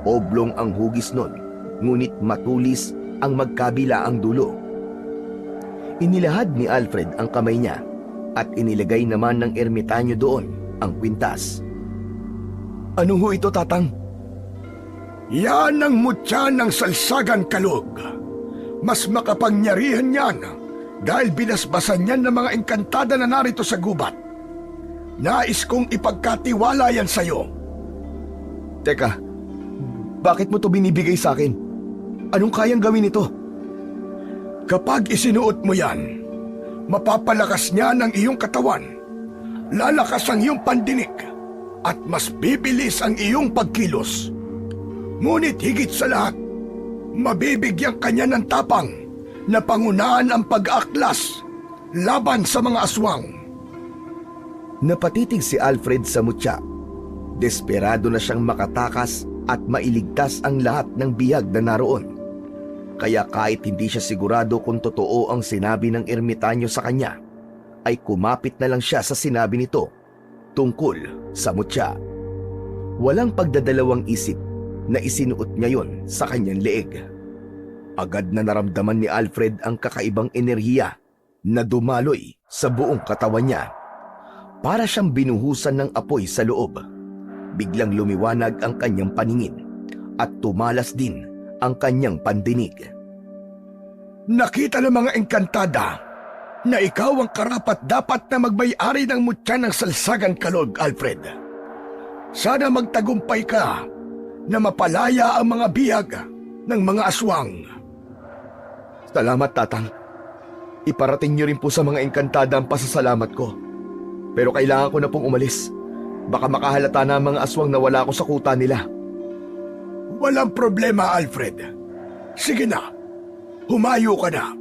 Oblong ang hugis nun, ngunit matulis ang magkabila ang dulo. Inilahad ni Alfred ang kamay niya at inilagay naman ng ermitanyo doon ang kwintas. Ano ho ito, Tatang? Yan ang mutya ng salsagan kalog. Mas makapangyarihan yan dahil binasbasan yan ng mga engkantada na narito sa gubat. Nais kong ipagkatiwala yan sa'yo. Teka, bakit mo to binibigay sa akin? Anong kayang gawin ito? Kapag isinuot mo yan, mapapalakas niya ng iyong katawan, lalakas ang iyong pandinig, at mas bibilis ang iyong pagkilos. Ngunit higit sa lahat, mabibigyan kanya ng tapang na pangunahan ang pag-aaklas laban sa mga aswang. Napatitig si Alfred sa mutya. Desperado na siyang makatakas at mailigtas ang lahat ng bihag na naroon. Kaya kahit hindi siya sigurado kung totoo ang sinabi ng ermitanyo sa kanya, ay kumapit na lang siya sa sinabi nito tungkol sa mutya. Walang pagdadalawang isip na isinuot niya yon sa kanyang leeg. Agad na naramdaman ni Alfred ang kakaibang enerhiya na dumaloy sa buong katawan niya. Para siyang binuhusan ng apoy sa loob. Biglang lumiwanag ang kanyang paningin at tumalas din ang kanyang pandinig. Nakita ng mga engkantada na ikaw ang karapat-dapat na magmay-ari ng mutya ng Salsagang Kalog, Alfred. Sana magtagumpay ka na mapalaya ang mga bihag ng mga aswang. Salamat, Tatang. Iparating niyo rin po sa mga engkantada ang pasasalamat ko. Pero kailangan ko na pong umalis. Baka makahalata na ang mga aswang na wala ako sa kuta nila. Walang problema, Alfred. Sige na, humayo ka na.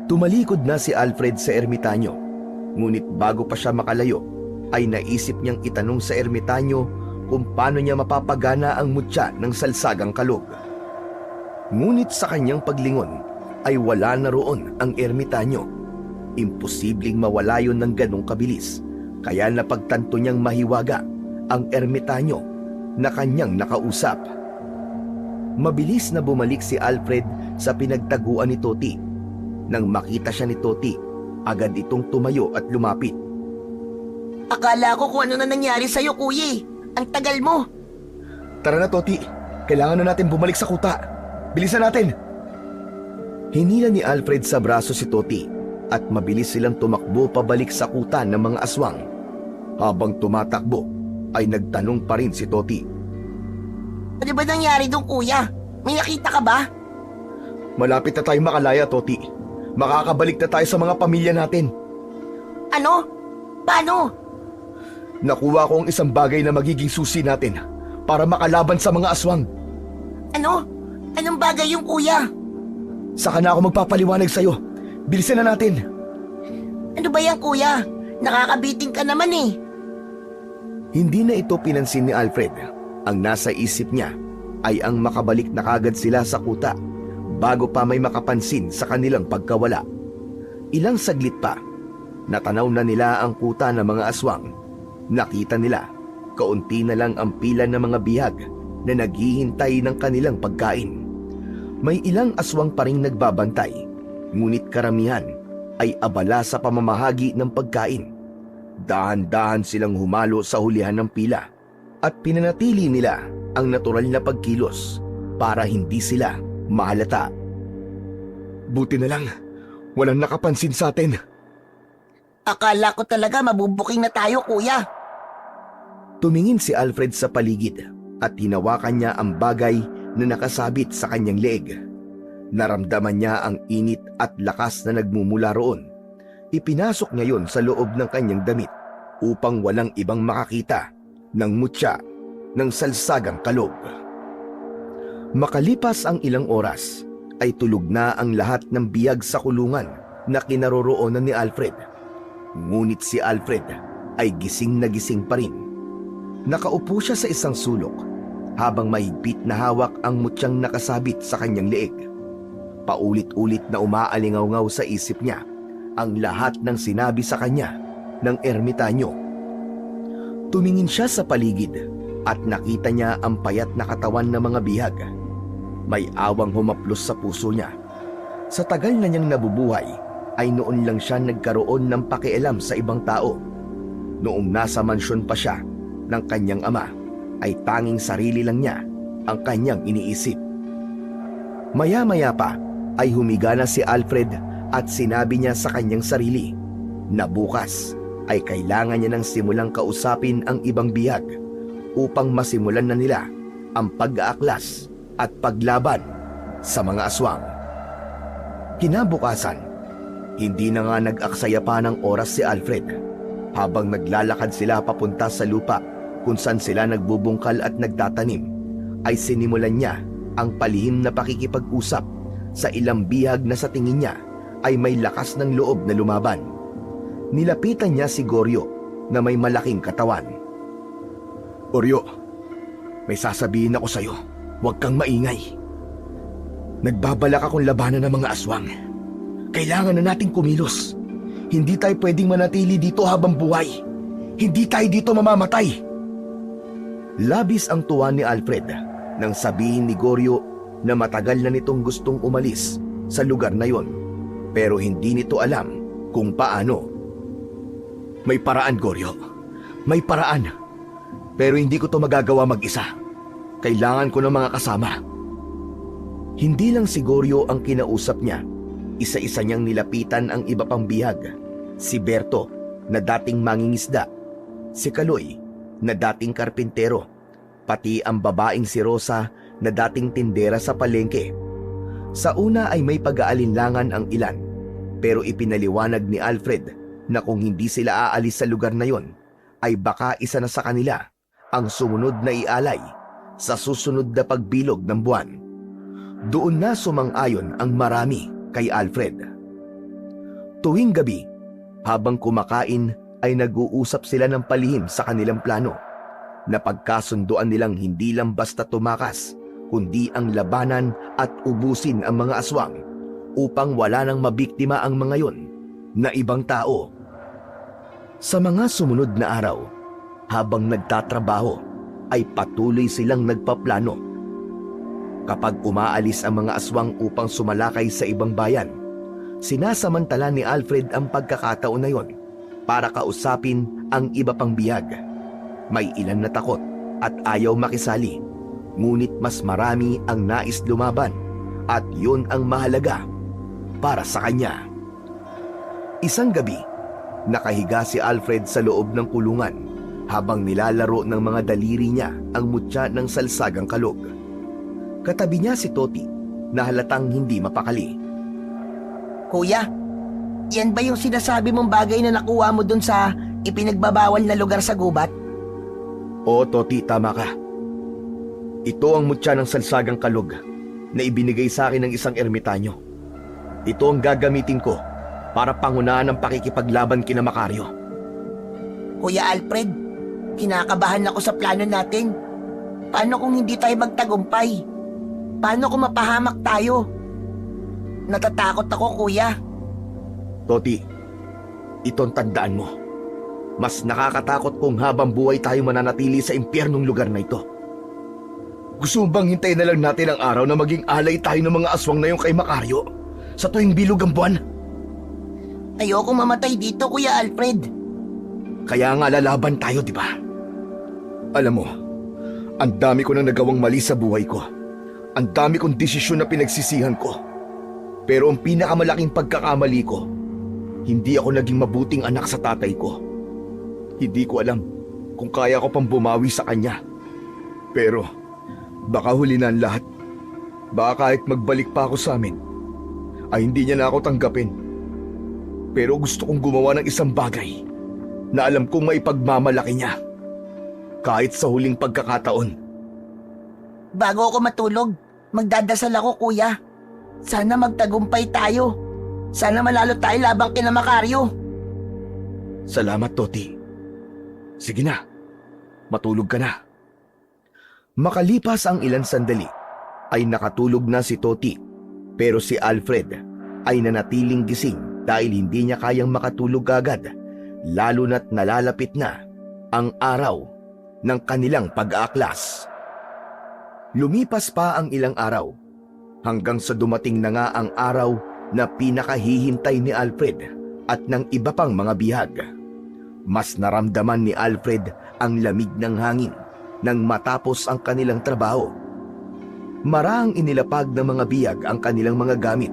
Tumalikod na si Alfred sa ermitanyo. Ngunit bago pa siya makalayo, ay naisip niyang itanong sa ermitanyo kung paano niya mapapagana ang mutya ng Salsagang Kalog. Ngunit sa kanyang paglingon ay wala na roon ang ermitanyo. Imposibleng mawala yun ng ganong kabilis, kaya napagtanto niyang mahiwaga ang ermitanyo na kanyang nakausap. Mabilis na bumalik si Alfred sa pinagtaguan ni Toti. Nang makita siya ni Toti, agad itong tumayo at lumapit. Akala ko kung ano na nangyari sa'yo, kuya. Ang tagal mo. Tara na, Toti. Kailangan na natin bumalik sa kuta. Bilisan natin! Hinila ni Alfred sa braso si Toti at mabilis silang tumakbo pabalik sa kuta ng mga aswang. Habang tumatakbo, ay nagtanong pa rin si Toti. Ano ba nangyari doon, kuya? May nakita ka ba? Malapit na tayo makalaya, Toti. Makakabalik na tayo sa mga pamilya natin. Ano? Paano? Nakuha ko ang isang bagay na magiging susi natin para makalaban sa mga aswang. Ano? Anong bagay yung kuya? Saka na ako magpapaliwanag sa'yo. Bilisan na natin. Ano ba yan, kuya? Nakakabiting ka naman eh. Hindi na ito pinansin ni Alfred. Ang nasa isip niya ay ang makabalik na kagad sila sa kuta bago pa may makapansin sa kanilang pagkawala. Ilang saglit pa, natanaw na nila ang kuta ng mga aswang. Nakita nila, kaunti na lang ang pila ng mga bihag na naghihintay ng kanilang pagkain. May ilang aswang pa ring nagbabantay, ngunit karamihan ay abala sa pamamahagi ng pagkain. Dahan-dahan silang humalo sa hulihan ng pila at pinanatili nila ang natural na pagkilos para hindi sila mahalata. Buti na lang, walang nakapansin sa atin. Akala ko talaga mabubuking na tayo, kuya. Tumingin si Alfred sa paligid at hinawakan niya ang bagay na nakasabit sa kanyang leeg. Naramdaman niya ang init at lakas na nagmumula roon. Ipinasok niya yon sa loob ng kanyang damit upang walang ibang makakita ng mutya ng Salsagang Kalog. Makalipas ang ilang oras, ay tulog na ang lahat ng biyag sa kulungan na kinaroroonan ni Alfred. Ngunit si Alfred ay gising na gising pa rin. Nakaupo siya sa isang sulok habang mahigpit na hawak ang mutyang nakasabit sa kanyang leeg. Paulit-ulit na umaalingaw-ngaw sa isip niya ang lahat ng sinabi sa kanya ng ermitanyo. Tumingin siya sa paligid at nakita niya ang payat na katawan ng mga bihag. May awang humaplos sa puso niya. Sa tagal na niyang nabubuhay, ay noon lang siya nagkaroon ng pakialam sa ibang tao. Noong nasa mansyon pa siya ng kanyang ama, ay tanging sarili lang niya ang kanyang iniisip. Maya-maya pa ay humiga na si Alfred at sinabi niya sa kanyang sarili na bukas ay kailangan niya nang simulang kausapin ang ibang bihag upang masimulan na nila ang pag-aaklas at paglaban sa mga aswang. Kinabukasan, hindi na nga nag-aksaya pa ng oras si Alfred. Habang naglalakad sila papunta sa lupa kung saan sila nagbubungkal at nagtatanim, ay sinimulan niya ang palihim na pakikipag-usap sa ilang bihag na sa tingin niya ay may lakas ng loob na lumaban. Nilapitan niya si Goryo na may malaking katawan. Oryo, may sasabihin ako sa'yo. Huwag kang maingay. Nagbabalak akong labanan ng mga aswang. Kailangan na nating kumilos. Hindi tayo pwedeng manatili dito habang buhay. Hindi tayo dito mamamatay. Labis ang tuwa ni Alfred nang sabihin ni Goryo na matagal na nitong gustong umalis sa lugar na yon, pero hindi nito alam kung paano. May paraan, Goryo. May paraan. Pero hindi ko to magagawa mag-isa. Kailangan ko ng mga kasama. Hindi lang si Goryo ang kinausap niya. Isa-isa niyang nilapitan ang iba pang bihag. Si Berto na dating mangingisda, si Kaloy na dating karpintero, pati ang babaeng si Rosa na dating tindera sa palengke. Sa una ay may pag-aalinlangan ang ilan, pero ipinaliwanag ni Alfred na kung hindi sila aalis sa lugar na yon, ay baka isa na sa kanila ang sumunod na ialay sa susunod na pagbilog ng buwan. Doon na sumang-ayon ang marami kay Alfred. Tuwing gabi, habang kumakain ay nag-uusap sila ng palihim sa kanilang plano. Napagkasunduan nilang hindi lang basta tumakas, kundi ang labanan at ubusin ang mga aswang upang wala nang mabiktima ang mga yon na ibang tao. Sa mga sumunod na araw, habang nagtatrabaho, ay patuloy silang nagpaplano. Kapag umaalis ang mga aswang upang sumalakay sa ibang bayan, sinasamantala ni Alfred ang pagkakataon na yon para kausapin ang iba pang bihag. May ilan na takot at ayaw makisali, ngunit mas marami ang nais lumaban at yun ang mahalaga para sa kanya. Isang gabi, nakahiga si Alfred sa loob ng kulungan habang nilalaro ng mga daliri niya ang mutya ng salsagang kalog. Katabi niya si Toti na halatang hindi mapakali. Kuya, yan ba yung sinasabi mong bagay na nakuha mo dun sa ipinagbabawal na lugar sa gubat? Oo, Toti, tama ka. Ito ang mutya ng salsagang kalog na ibinigay sa akin ng isang ermitanyo. Ito ang gagamitin ko para pangunahan ang pakikipaglaban kina Macario. Kuya Alfred, kinakabahan ako sa plano natin. Paano kung hindi tayo magtagumpay? Paano kung mapahamak tayo? Natatakot ako, kuya. Toti, itong tandaan mo. Mas nakakatakot kung habang buhay tayo mananatili sa impyernong lugar na ito. Gusto mo bang hintayin na lang natin ang araw na maging alay tayo ng mga aswang na yung kay Macario sa tuwing bilog ang buwan? Ayoko mamatay dito, Kuya Alfred. Kaya nga lalaban tayo, di ba? Alam mo, ang dami ko nang nagawang mali sa buhay ko. Ang dami kong desisyon na pinagsisihan ko. Pero ang pinakamalaking pagkakamali ko, hindi ako naging mabuting anak sa tatay ko. Hindi ko alam kung kaya ko pang bumawi sa kanya. Pero baka huli na ang lahat. Baka kahit magbalik pa ako sa amin, ay hindi niya na ako tanggapin. Pero gusto kong gumawa ng isang bagay na alam kong maipagmamalaki niya. Kahit sa huling pagkakataon. Bago ako matulog, magdadasal ako, kuya. Sana magtagumpay tayo. Sana malalo tayo labang kina Macario. Salamat, Toti. Sige na, matulog ka na. Makalipas ang ilang sandali, ay nakatulog na si Toti. Pero si Alfred ay nanatiling gising dahil hindi niya kayang makatulog agad, lalo na't nalalapit na ang araw ng kanilang pag-aaklas. Lumipas pa ang ilang araw, hanggang sa dumating na nga ang araw na pinakahihintay ni Alfred at ng iba pang mga bihag. Mas naramdaman ni Alfred ang lamig ng hangin nang matapos ang kanilang trabaho. Maraang inilapag ng mga bihag ang kanilang mga gamit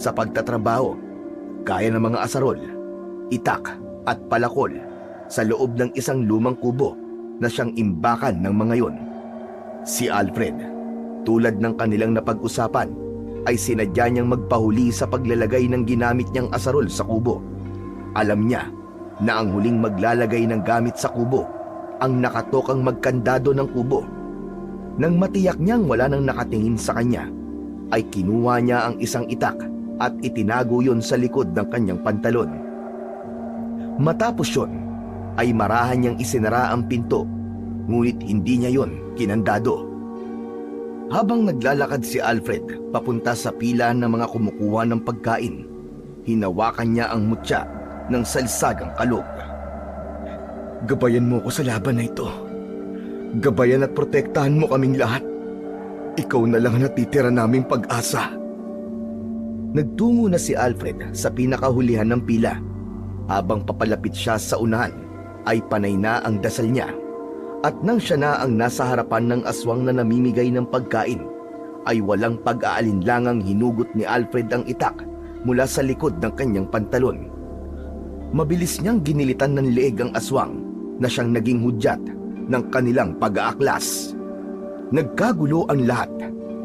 sa pagtatrabaho, gaya ng mga asarol, itak at palakol sa loob ng isang lumang kubo na siyang imbakan ng mga yon. Si Alfred, tulad ng kanilang napag-usapan, ay sinadya niyang magpahuli sa paglalagay ng ginamit niyang asarol sa kubo. Alam niya na ang huling maglalagay ng gamit sa kubo ang nakatokang magkandado ng kubo. Nang matiyak niyang wala nang nakatingin sa kanya, ay kinuha niya ang isang itak at itinago yon sa likod ng kanyang pantalon. Matapos yon, ay marahan niyang isinara ang pinto, ngunit hindi niya yon kinandado. Habang naglalakad si Alfred papunta sa pila ng mga kumukuha ng pagkain, hinawakan niya ang mutya ng salsagang kalog. Gabayan mo ko sa laban na ito. Gabayan at protektahan mo kaming lahat. Ikaw na lang natitira naming pag-asa. Nagtungo na si Alfred sa pinakahulihan ng pila. Habang papalapit siya sa unahan, ay panay na ang dasal niya. At nang siya na ang nasa harapan ng aswang na namimigay ng pagkain, ay walang pag-aalinlangang hinugot ni Alfred ang itak mula sa likod ng kanyang pantalon. Mabilis niyang ginilitan ng leeg ang aswang na siyang naging hudyat ng kanilang pag-aaklas. Nagkagulo ang lahat.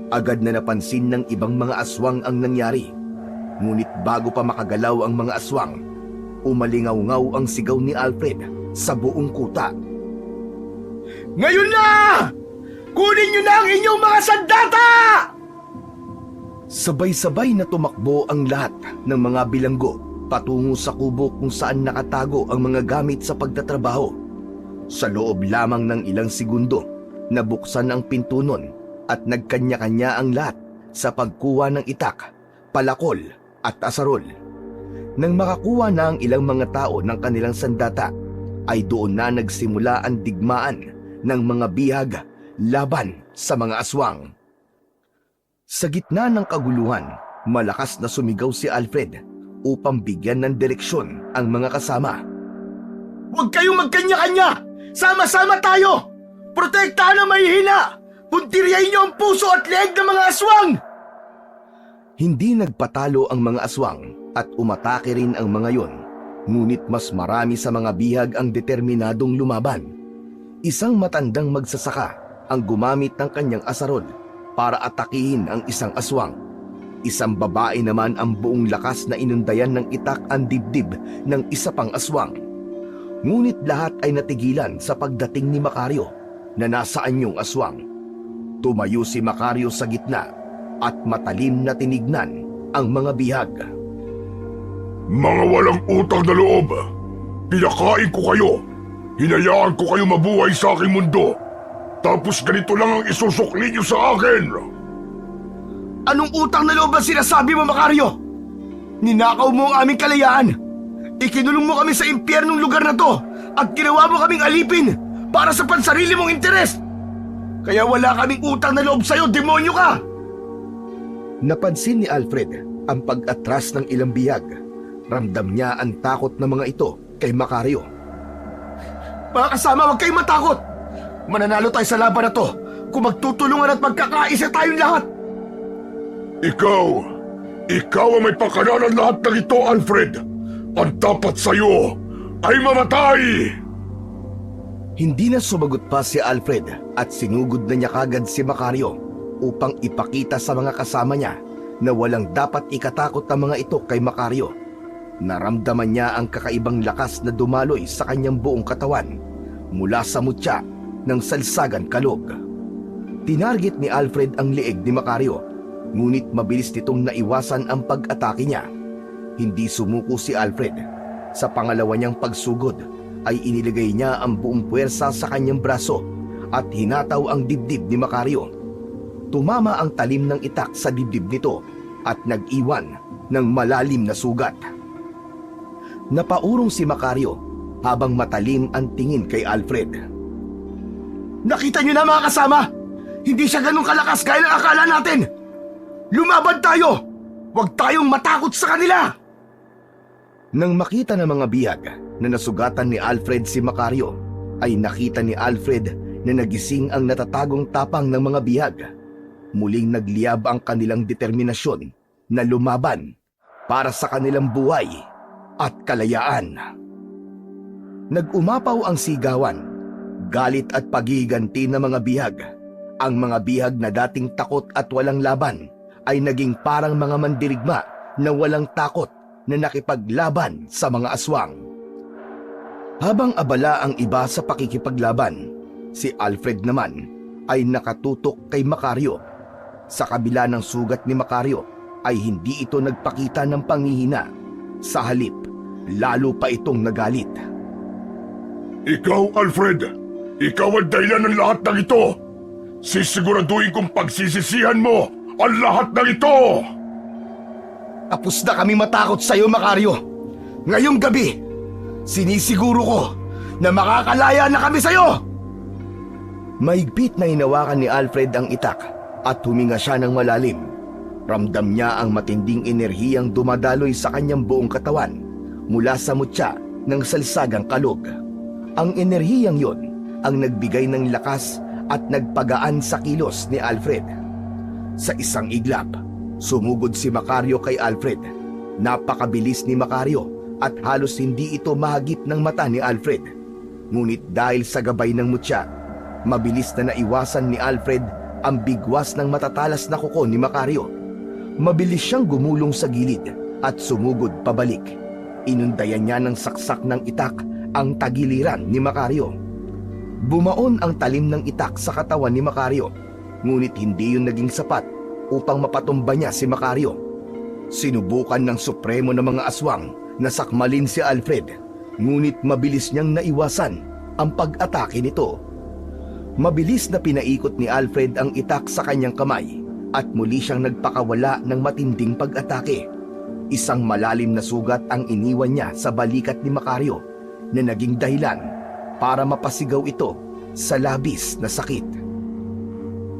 Agad na napansin ng ibang mga aswang ang nangyari. Ngunit bago pa makagalaw ang mga aswang, umalingaw-ngaw ang sigaw ni Alfred sa buong kuta. Ngayon na! Kunin niyo na ang inyong mga sandata! Sabay-sabay na tumakbo ang lahat ng mga bilanggo patungo sa kubo kung saan nakatago ang mga gamit sa pagtatrabaho. Sa loob lamang ng ilang segundo, nabuksan ang pinto nun at nagkanya-kanya ang lahat sa pagkuha ng itak, palakol at asarol. Nang makakuha na ang ilang mga tao ng kanilang sandata, ay doon na nagsimula ang digmaan ng mga bihag laban sa mga aswang. Sa gitna ng kaguluhan, malakas na sumigaw si Alfred upang bigyan ng direksyon ang mga kasama. Huwag kayong magkanya-kanya! Sama-sama tayo! Protektahan ang mahihina! Puntiryahin niyo ang puso at leeg ng mga aswang! Hindi nagpatalo ang mga aswang at umatake rin ang mga yon. Ngunit mas marami sa mga bihag ang determinadong lumaban. Isang matandang magsasaka ang gumamit ng kanyang asarol para atakihin ang isang aswang. Isang babae naman ang buong lakas na inundayan ng itak ang dibdib ng isa pang aswang. Ngunit lahat ay natigilan sa pagdating ni Macario na nasa anyong aswang. Tumayo si Macario sa gitna at matalim na tinignan ang mga bihag. Mga walang utang na loob! Pinakain ko kayo! Hinayaan ko kayo mabuhay sa aking mundo! Tapos ganito lang ang isusukli niyo sa akin! Anong utang na loob ang sinasabi mo, Macario? Ninakaw mo ang aming kalayaan! Ikinulong mo kami sa impyernong lugar na to at ginawa mo kaming alipin para sa pansarili mong interes! Kaya wala kaming utang na loob sa'yo, demonyo ka! Napansin ni Alfred ang pag-atras ng ilang bihag. Ramdam niya ang takot ng mga ito kay Macario. Mga kasama, huwag kayong matakot! Mananalo tayo sa laban na to kung magtutulungan at magkakaisa tayong lahat! Ikaw ang may pakananan lahat ng ito, Alfred! Ang dapat sa'yo ay mamatay! Hindi na sumagot pa si Alfred at sinugod na niya kagad si Macario upang ipakita sa mga kasama niya na walang dapat ikatakot ang mga ito kay Macario. Naramdaman niya ang kakaibang lakas na dumaloy sa kanyang buong katawan mula sa mutya ng salsagan kalog. Tinarget ni Alfred ang leeg ni Macario, ngunit mabilis nitong naiwasan ang pag-atake niya. Hindi sumuko si Alfred. Sa pangalawa niyang pagsugod ay inilagay niya ang buong puwersa sa kanyang braso at hinataw ang dibdib ni Macario. Tumama ang talim ng itak sa dibdib nito at nag-iwan ng malalim na sugat. Napaurong si Macario habang matalim ang tingin kay Alfred. Nakita niyo na, mga kasama! Hindi siya ganun kalakas gaya ng akala natin! Lumaban tayo! Huwag tayong matakot sa kanila! Nang makita ng mga bihag na nasugatan ni Alfred si Macario, ay nakita ni Alfred na nagising ang natatagong tapang ng mga bihag. Muling nagliyab ang kanilang determinasyon na lumaban para sa kanilang buhay at kalayaan. Nag-umapaw ang sigawan, galit at pagiganti ng mga bihag. Ang mga bihag na dating takot at walang laban ay naging parang mga mandirigma na walang takot na nakipaglaban sa mga aswang. Habang abala ang iba sa pakikipaglaban, si Alfred naman ay nakatutok kay Macario. Sa kabila ng sugat ni Macario ay hindi ito nagpakita ng panghihina. Sa halip, lalo pa itong nagalit. Ikaw, Alfred, ikaw ang dahilan ng lahat ng ito. Sisiguraduhin kong pagsisisihan mo ang lahat ng ito. Tapos na kami matakot sa'yo, Macario. Ngayong gabi, sinisiguro ko na makakalaya na kami sa'yo! Mahigpit na hinawakan ni Alfred ang itak at huminga siya ng malalim. Ramdam niya ang matinding enerhiyang dumadaloy sa kanyang buong katawan mula sa mutya ng salsagang kalog. Ang enerhiyang yon ang nagbigay ng lakas at nagpagaan sa kilos ni Alfred. Sa isang iglap, sumugod si Macario kay Alfred. Napakabilis ni Macario at halos hindi ito mahagip ng mata ni Alfred. Ngunit dahil sa gabay ng mutya, mabilis na naiwasan ni Alfred ang bigwas ng matatalas na kuko ni Macario. Mabilis siyang gumulong sa gilid at sumugod pabalik. Inundayan niya ng saksak ng itak ang tagiliran ni Macario. Bumaon ang talim ng itak sa katawan ni Macario, ngunit hindi yun naging sapat upang mapatumba niya si Macario. Sinubukan ng supremo ng mga aswang na sakmalin si Alfred, ngunit mabilis niyang naiwasan ang pag-atake nito. Mabilis na pinaikot ni Alfred ang itak sa kanyang kamay at muli siyang nagpakawala ng matinding pag-atake. Isang malalim na sugat ang iniwan niya sa balikat ni Macario na naging dahilan para mapasigaw ito sa labis na sakit.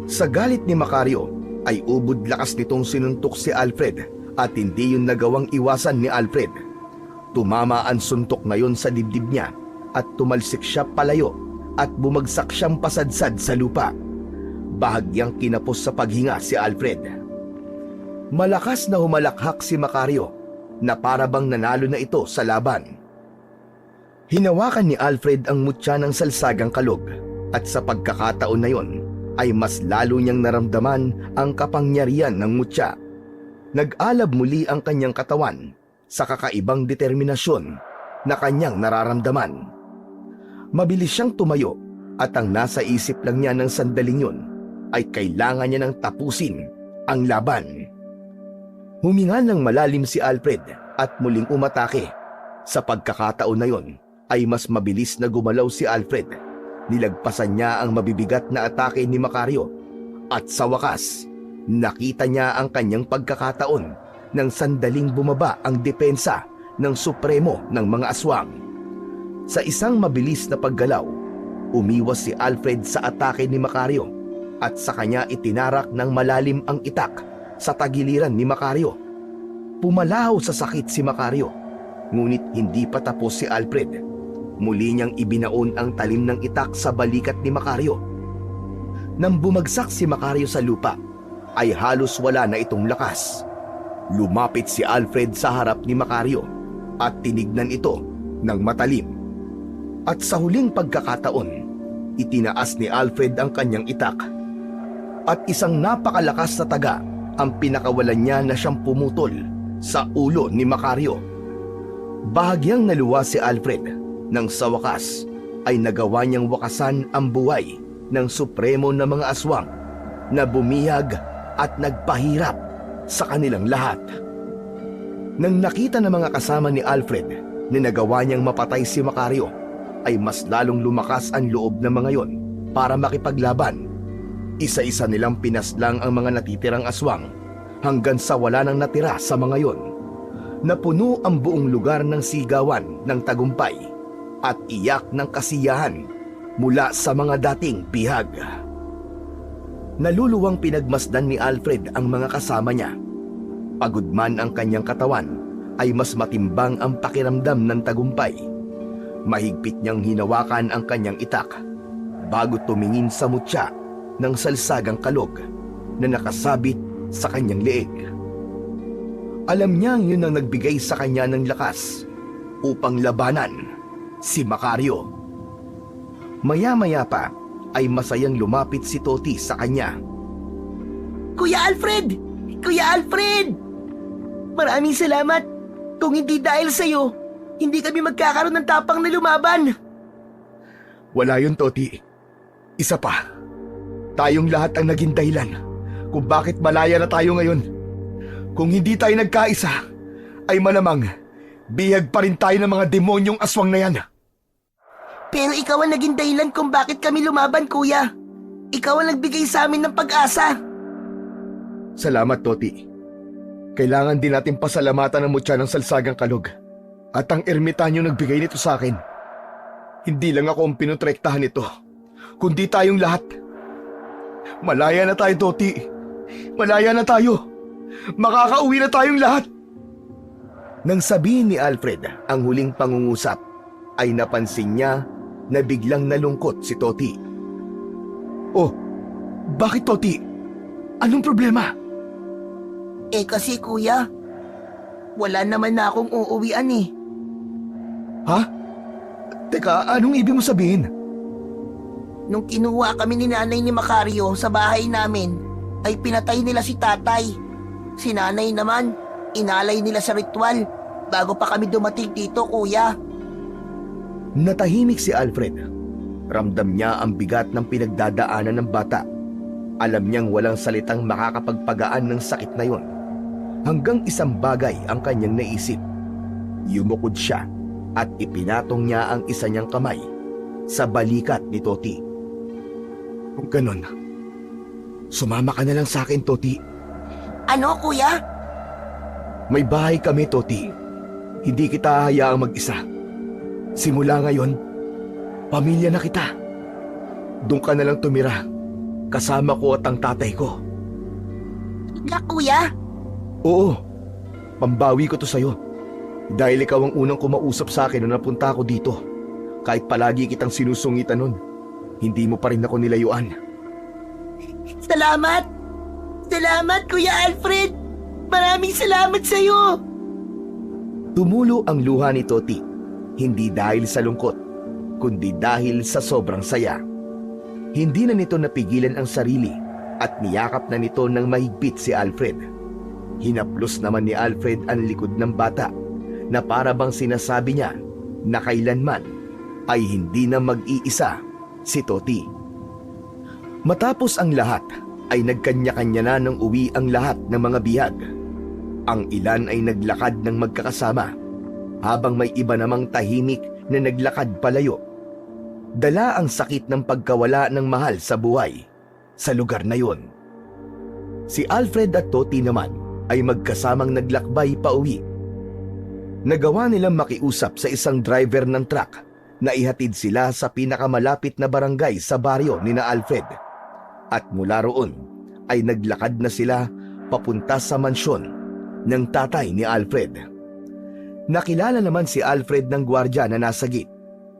Sa galit ni Macario ay ubod lakas nitong sinuntok si Alfred at hindi yun nagawang iwasan ni Alfred. Tumama ang suntok na yun sa dibdib niya at tumalsik siya palayo at bumagsak siyang pasadsad sa lupa. Bahagyang kinapos sa paghinga si Alfred. Malakas na humalakhak si Macario na parabang nanalo na ito sa laban. Hinawakan ni Alfred ang mutya ng salsagang kalog at sa pagkakataon na yon ay mas lalo niyang naramdaman ang kapangyarihan ng mutya. Nag-alab muli ang kanyang katawan sa kakaibang determinasyon na kanyang nararamdaman. Mabilis siyang tumayo at ang nasa isip lang niya ng sandaling yun ay kailangan niya nang tapusin ang laban. Huminga ng malalim si Alfred at muling umatake. Sa pagkakataon na yon ay mas mabilis na gumalaw si Alfred. Nilagpasan niya ang mabibigat na atake ni Macario at sa wakas, nakita niya ang kanyang pagkakataon nang sandaling bumaba ang depensa ng supremo ng mga aswang. Sa isang mabilis na paggalaw, umiwas si Alfred sa atake ni Macario at sa kanya itinarak ng malalim ang itak sa tagiliran ni Macario. Pumalaw sa sakit si Macario, ngunit hindi pa tapos si Alfred. Muli niyang ibinaon ang talim ng itak sa balikat ni Macario. Nang bumagsak si Macario sa lupa, ay halos wala na itong lakas. Lumapit si Alfred sa harap ni Macario at tinignan ito ng matalim. At sa huling pagkakataon, itinaas ni Alfred ang kanyang itak. At isang napakalakas na taga ang pinakawalan niya na siyang pumutol sa ulo ni Macario. Bahagyang naluwa si Alfred nang sa wakas ay nagawa niyang wakasan ang buhay ng supremo na mga aswang na bumihag at nagpahirap sa kanilang lahat. Nang nakita ng mga kasama ni Alfred na nagawa niyang mapatay si Macario, ay mas lalong lumakas ang loob ng mga yon para makipaglaban. Isa-isa nilang pinaslang ang mga natitirang aswang hanggang sa wala nang natira sa mga yon. Napuno ang buong lugar ng sigawan ng tagumpay at iyak ng kasiyahan mula sa mga dating bihag. Naluluwang pinagmasdan ni Alfred ang mga kasama niya. Pagod man ang kanyang katawan, ay mas matimbang ang pakiramdam ng tagumpay. Mahigpit niyang hinawakan ang kanyang itak bago tumingin sa mutya ng salsagang kalog na nakasabit sa kanyang leeg. Alam niyang yun ang nagbigay sa kanya ng lakas upang labanan si Macario. Maya-maya pa ay masayang lumapit si Toti sa kanya. Kuya Alfred! Kuya Alfred! Maraming salamat. Kung hindi dahil sa'yo, hindi kami magkakaroon ng tapang na lumaban. Wala yun, Toti. Isa pa. Tayong lahat ang naging dahilan kung bakit malaya na tayo ngayon. Kung hindi tayo nagkaisa, ay malamang bihag pa rin tayo ng mga demonyong aswang na yan. Pero ikaw ang naging dahilan kung bakit kami lumaban, kuya. Ikaw ang nagbigay sa amin ng pag-asa. Salamat, Toti. Kailangan din natin pasalamatan ang mutya ng Salsagang Kalog at ang ermitanyo nagbigay nito sa akin. Hindi lang ako ang pinutrektahan nito, kundi tayong lahat. Malaya na tayo, Toti. Malaya na tayo. Makakauwi na tayong lahat. Nang sabihin ni Alfred ang huling pangungusap, ay napansin niya na biglang nalungkot si Toti. Oh, bakit, Toti? Anong problema? Kasi kuya, wala naman na akong uuwian eh. Ha? Teka, anong ibig mo sabihin? Nung kinuha kami ni nanay ni Macario sa bahay namin, ay pinatay nila si tatay. Si nanay naman, inalay nila sa ritual bago pa kami dumating dito, kuya. Natahimik si Alfred. Ramdam niya ang bigat ng pinagdadaanan ng bata. Alam niyang walang salitang makakapagpagaan ng sakit na yon. Hanggang isang bagay ang kanyang naisip. Yumukod siya at ipinatong niya ang isa niyang kamay sa balikat ni Toti. Kung ganon, sumama ka na lang sa akin, Toti. Ano, kuya? May bahay kami, Toti. Hindi kita hayaang mag-isa. Simula ngayon, pamilya na kita. Doon ka na lang tumira, kasama ko at ang tatay ko. Nga, kuya? Oo, pambawi ko to sa'yo. Dahil ikaw ang unang kumausap sa akin nung napunta ako dito. Kahit palagi kitang sinusungitan nun, hindi mo pa rin ako nilayuan. Salamat! Salamat, Kuya Alfred! Maraming salamat sa'yo! Tumulo ang luha ni Toti, hindi dahil sa lungkot, kundi dahil sa sobrang saya. Hindi na nito napigilan ang sarili at niyakap na nito ng mahigpit si Alfred. Hinaplos naman ni Alfred ang likod ng bata na para bang sinasabi niya na kailanman ay hindi na mag-iisa si Toti. Matapos ang lahat ay nagkanya-kanya na ng uwi ang lahat ng mga bihag. Ang ilan ay naglakad ng magkakasama, habang may iba namang tahimik na naglakad palayo. Dala ang sakit ng pagkawala ng mahal sa buhay sa lugar na yon. Si Alfred at Toti naman ay magkasamang naglakbay pa uwi. Nagawa nilang makiusap sa isang driver ng truck na ihatid sila sa pinakamalapit na barangay sa baryo ni na Alfred. At mula roon ay naglakad na sila papunta sa mansyon ng tatay ni Alfred. Nakilala naman si Alfred ng gwardiya na nasa gate,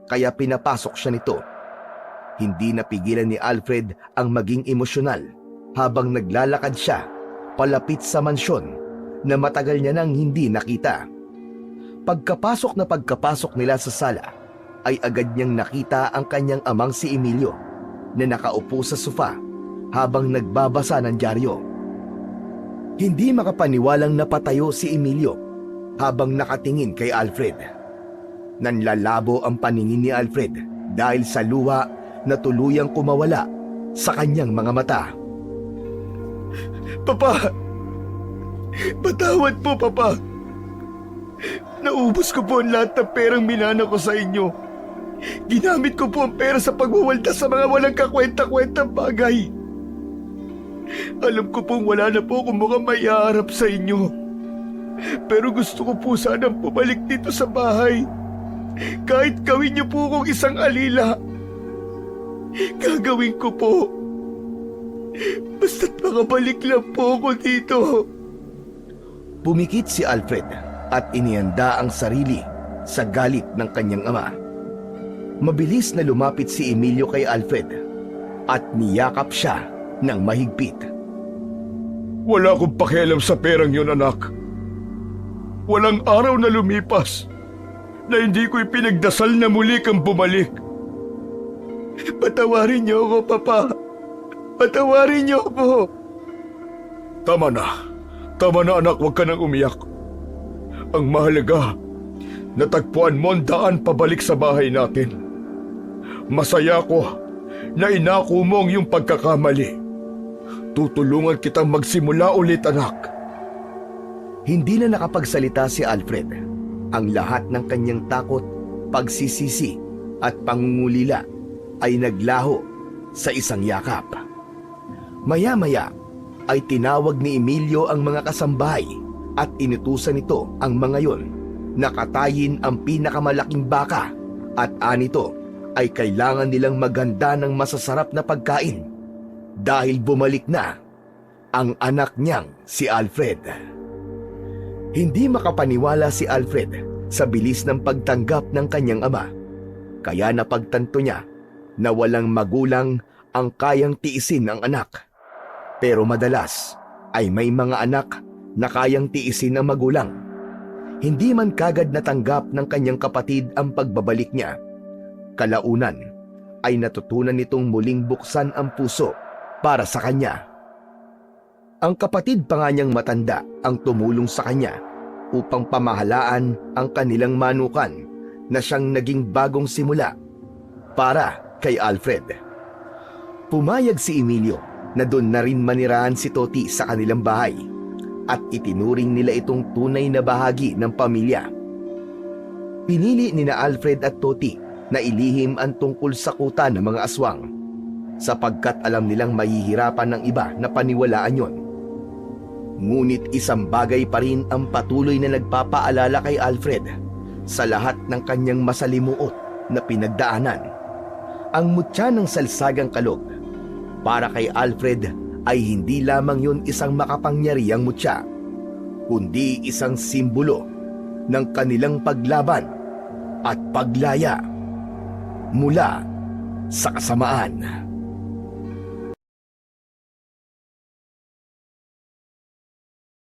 kaya pinapasok siya nito. Hindi napigilan ni Alfred ang maging emosyonal habang naglalakad siya palapit sa mansyon na matagal niya nang hindi nakita. Pagkapasok nila sa sala, ay agad niyang nakita ang kanyang amang si Emilio na nakaupo sa sofa habang nagbabasa ng dyaryo. Hindi makapaniwalang napatayo si Emilio habang nakatingin kay Alfred. Nanlalabo ang paningin ni Alfred dahil sa luha na tuluyang kumawala sa kanyang mga mata. Papa! Patawad po, Papa! Naubos ko po ang lahat ng perang minana ko sa inyo. Ginamit ko po ang pera sa pagwawalda sa mga walang kakwenta-kwentang bagay. Alam ko pong wala na po akong mukhang maiharap sa inyo. Pero gusto ko po sanang pumalik dito sa bahay. Kahit gawin niyo po akong isang alila, gagawin ko po. Basta't makabalik lang po ako dito. Pumikit si Alfred at inihanda ang sarili sa galit ng kanyang ama. Mabilis na lumapit si Emilio kay Alfred at niyakap siya ng mahigpit. Wala akong pakialam sa perang yun, anak. Walang araw na lumipas na hindi ko ipinagdasal na muli kang bumalik. Patawarin niyo ako, Papa. Patawarin niyo ako. Tama na. Tama na, anak, huwag ka nang umiyak. Ang mahalaga, natagpuan mo ang daan pabalik sa bahay natin. Masaya ko na inako mo ang iyong pagkakamali. Tutulungan kitang magsimula ulit, anak. Hindi na nakapagsalita si Alfred. Ang lahat ng kanyang takot, pagsisisi at pangungulila ay naglaho sa isang yakap. Maya-maya ay tinawag ni Emilio ang mga kasambahay at inutusan nito ang mga yon na katayin ang pinakamalaking baka at anito ay kailangan nilang maghanda ng masasarap na pagkain dahil bumalik na ang anak niyang si Alfred. Hindi makapaniwala si Alfred sa bilis ng pagtanggap ng kanyang ama, kaya napagtanto niya na walang magulang ang kayang tiisin ang anak. Pero madalas ay may mga anak na kayang tiisin ang magulang. Hindi man kagad natanggap ng kanyang kapatid ang pagbabalik niya. Kalaunan ay natutunan nitong muling buksan ang puso para sa kanya. Ang kapatid pa nga niyang matanda ang tumulong sa kanya upang pamahalaan ang kanilang manukan na siyang naging bagong simula para kay Alfred. Pumayag si Emilio na doon na rin manirahan si Toti sa kanilang bahay at itinuring nila itong tunay na bahagi ng pamilya. Pinili ni na Alfred at Toti na ilihim ang tungkol sa kuta ng mga aswang sapagkat alam nilang mahihirapan ng iba na paniwalaan yon. Ngunit isang bagay pa rin ang patuloy na nagpapaalala kay Alfred sa lahat ng kanyang masalimuot na pinagdaanan. Ang mutya ng salsagang kalog para kay Alfred ay hindi lamang yun isang makapangyarihang mutya, kundi isang simbolo ng kanilang paglaban at paglaya mula sa kasamaan.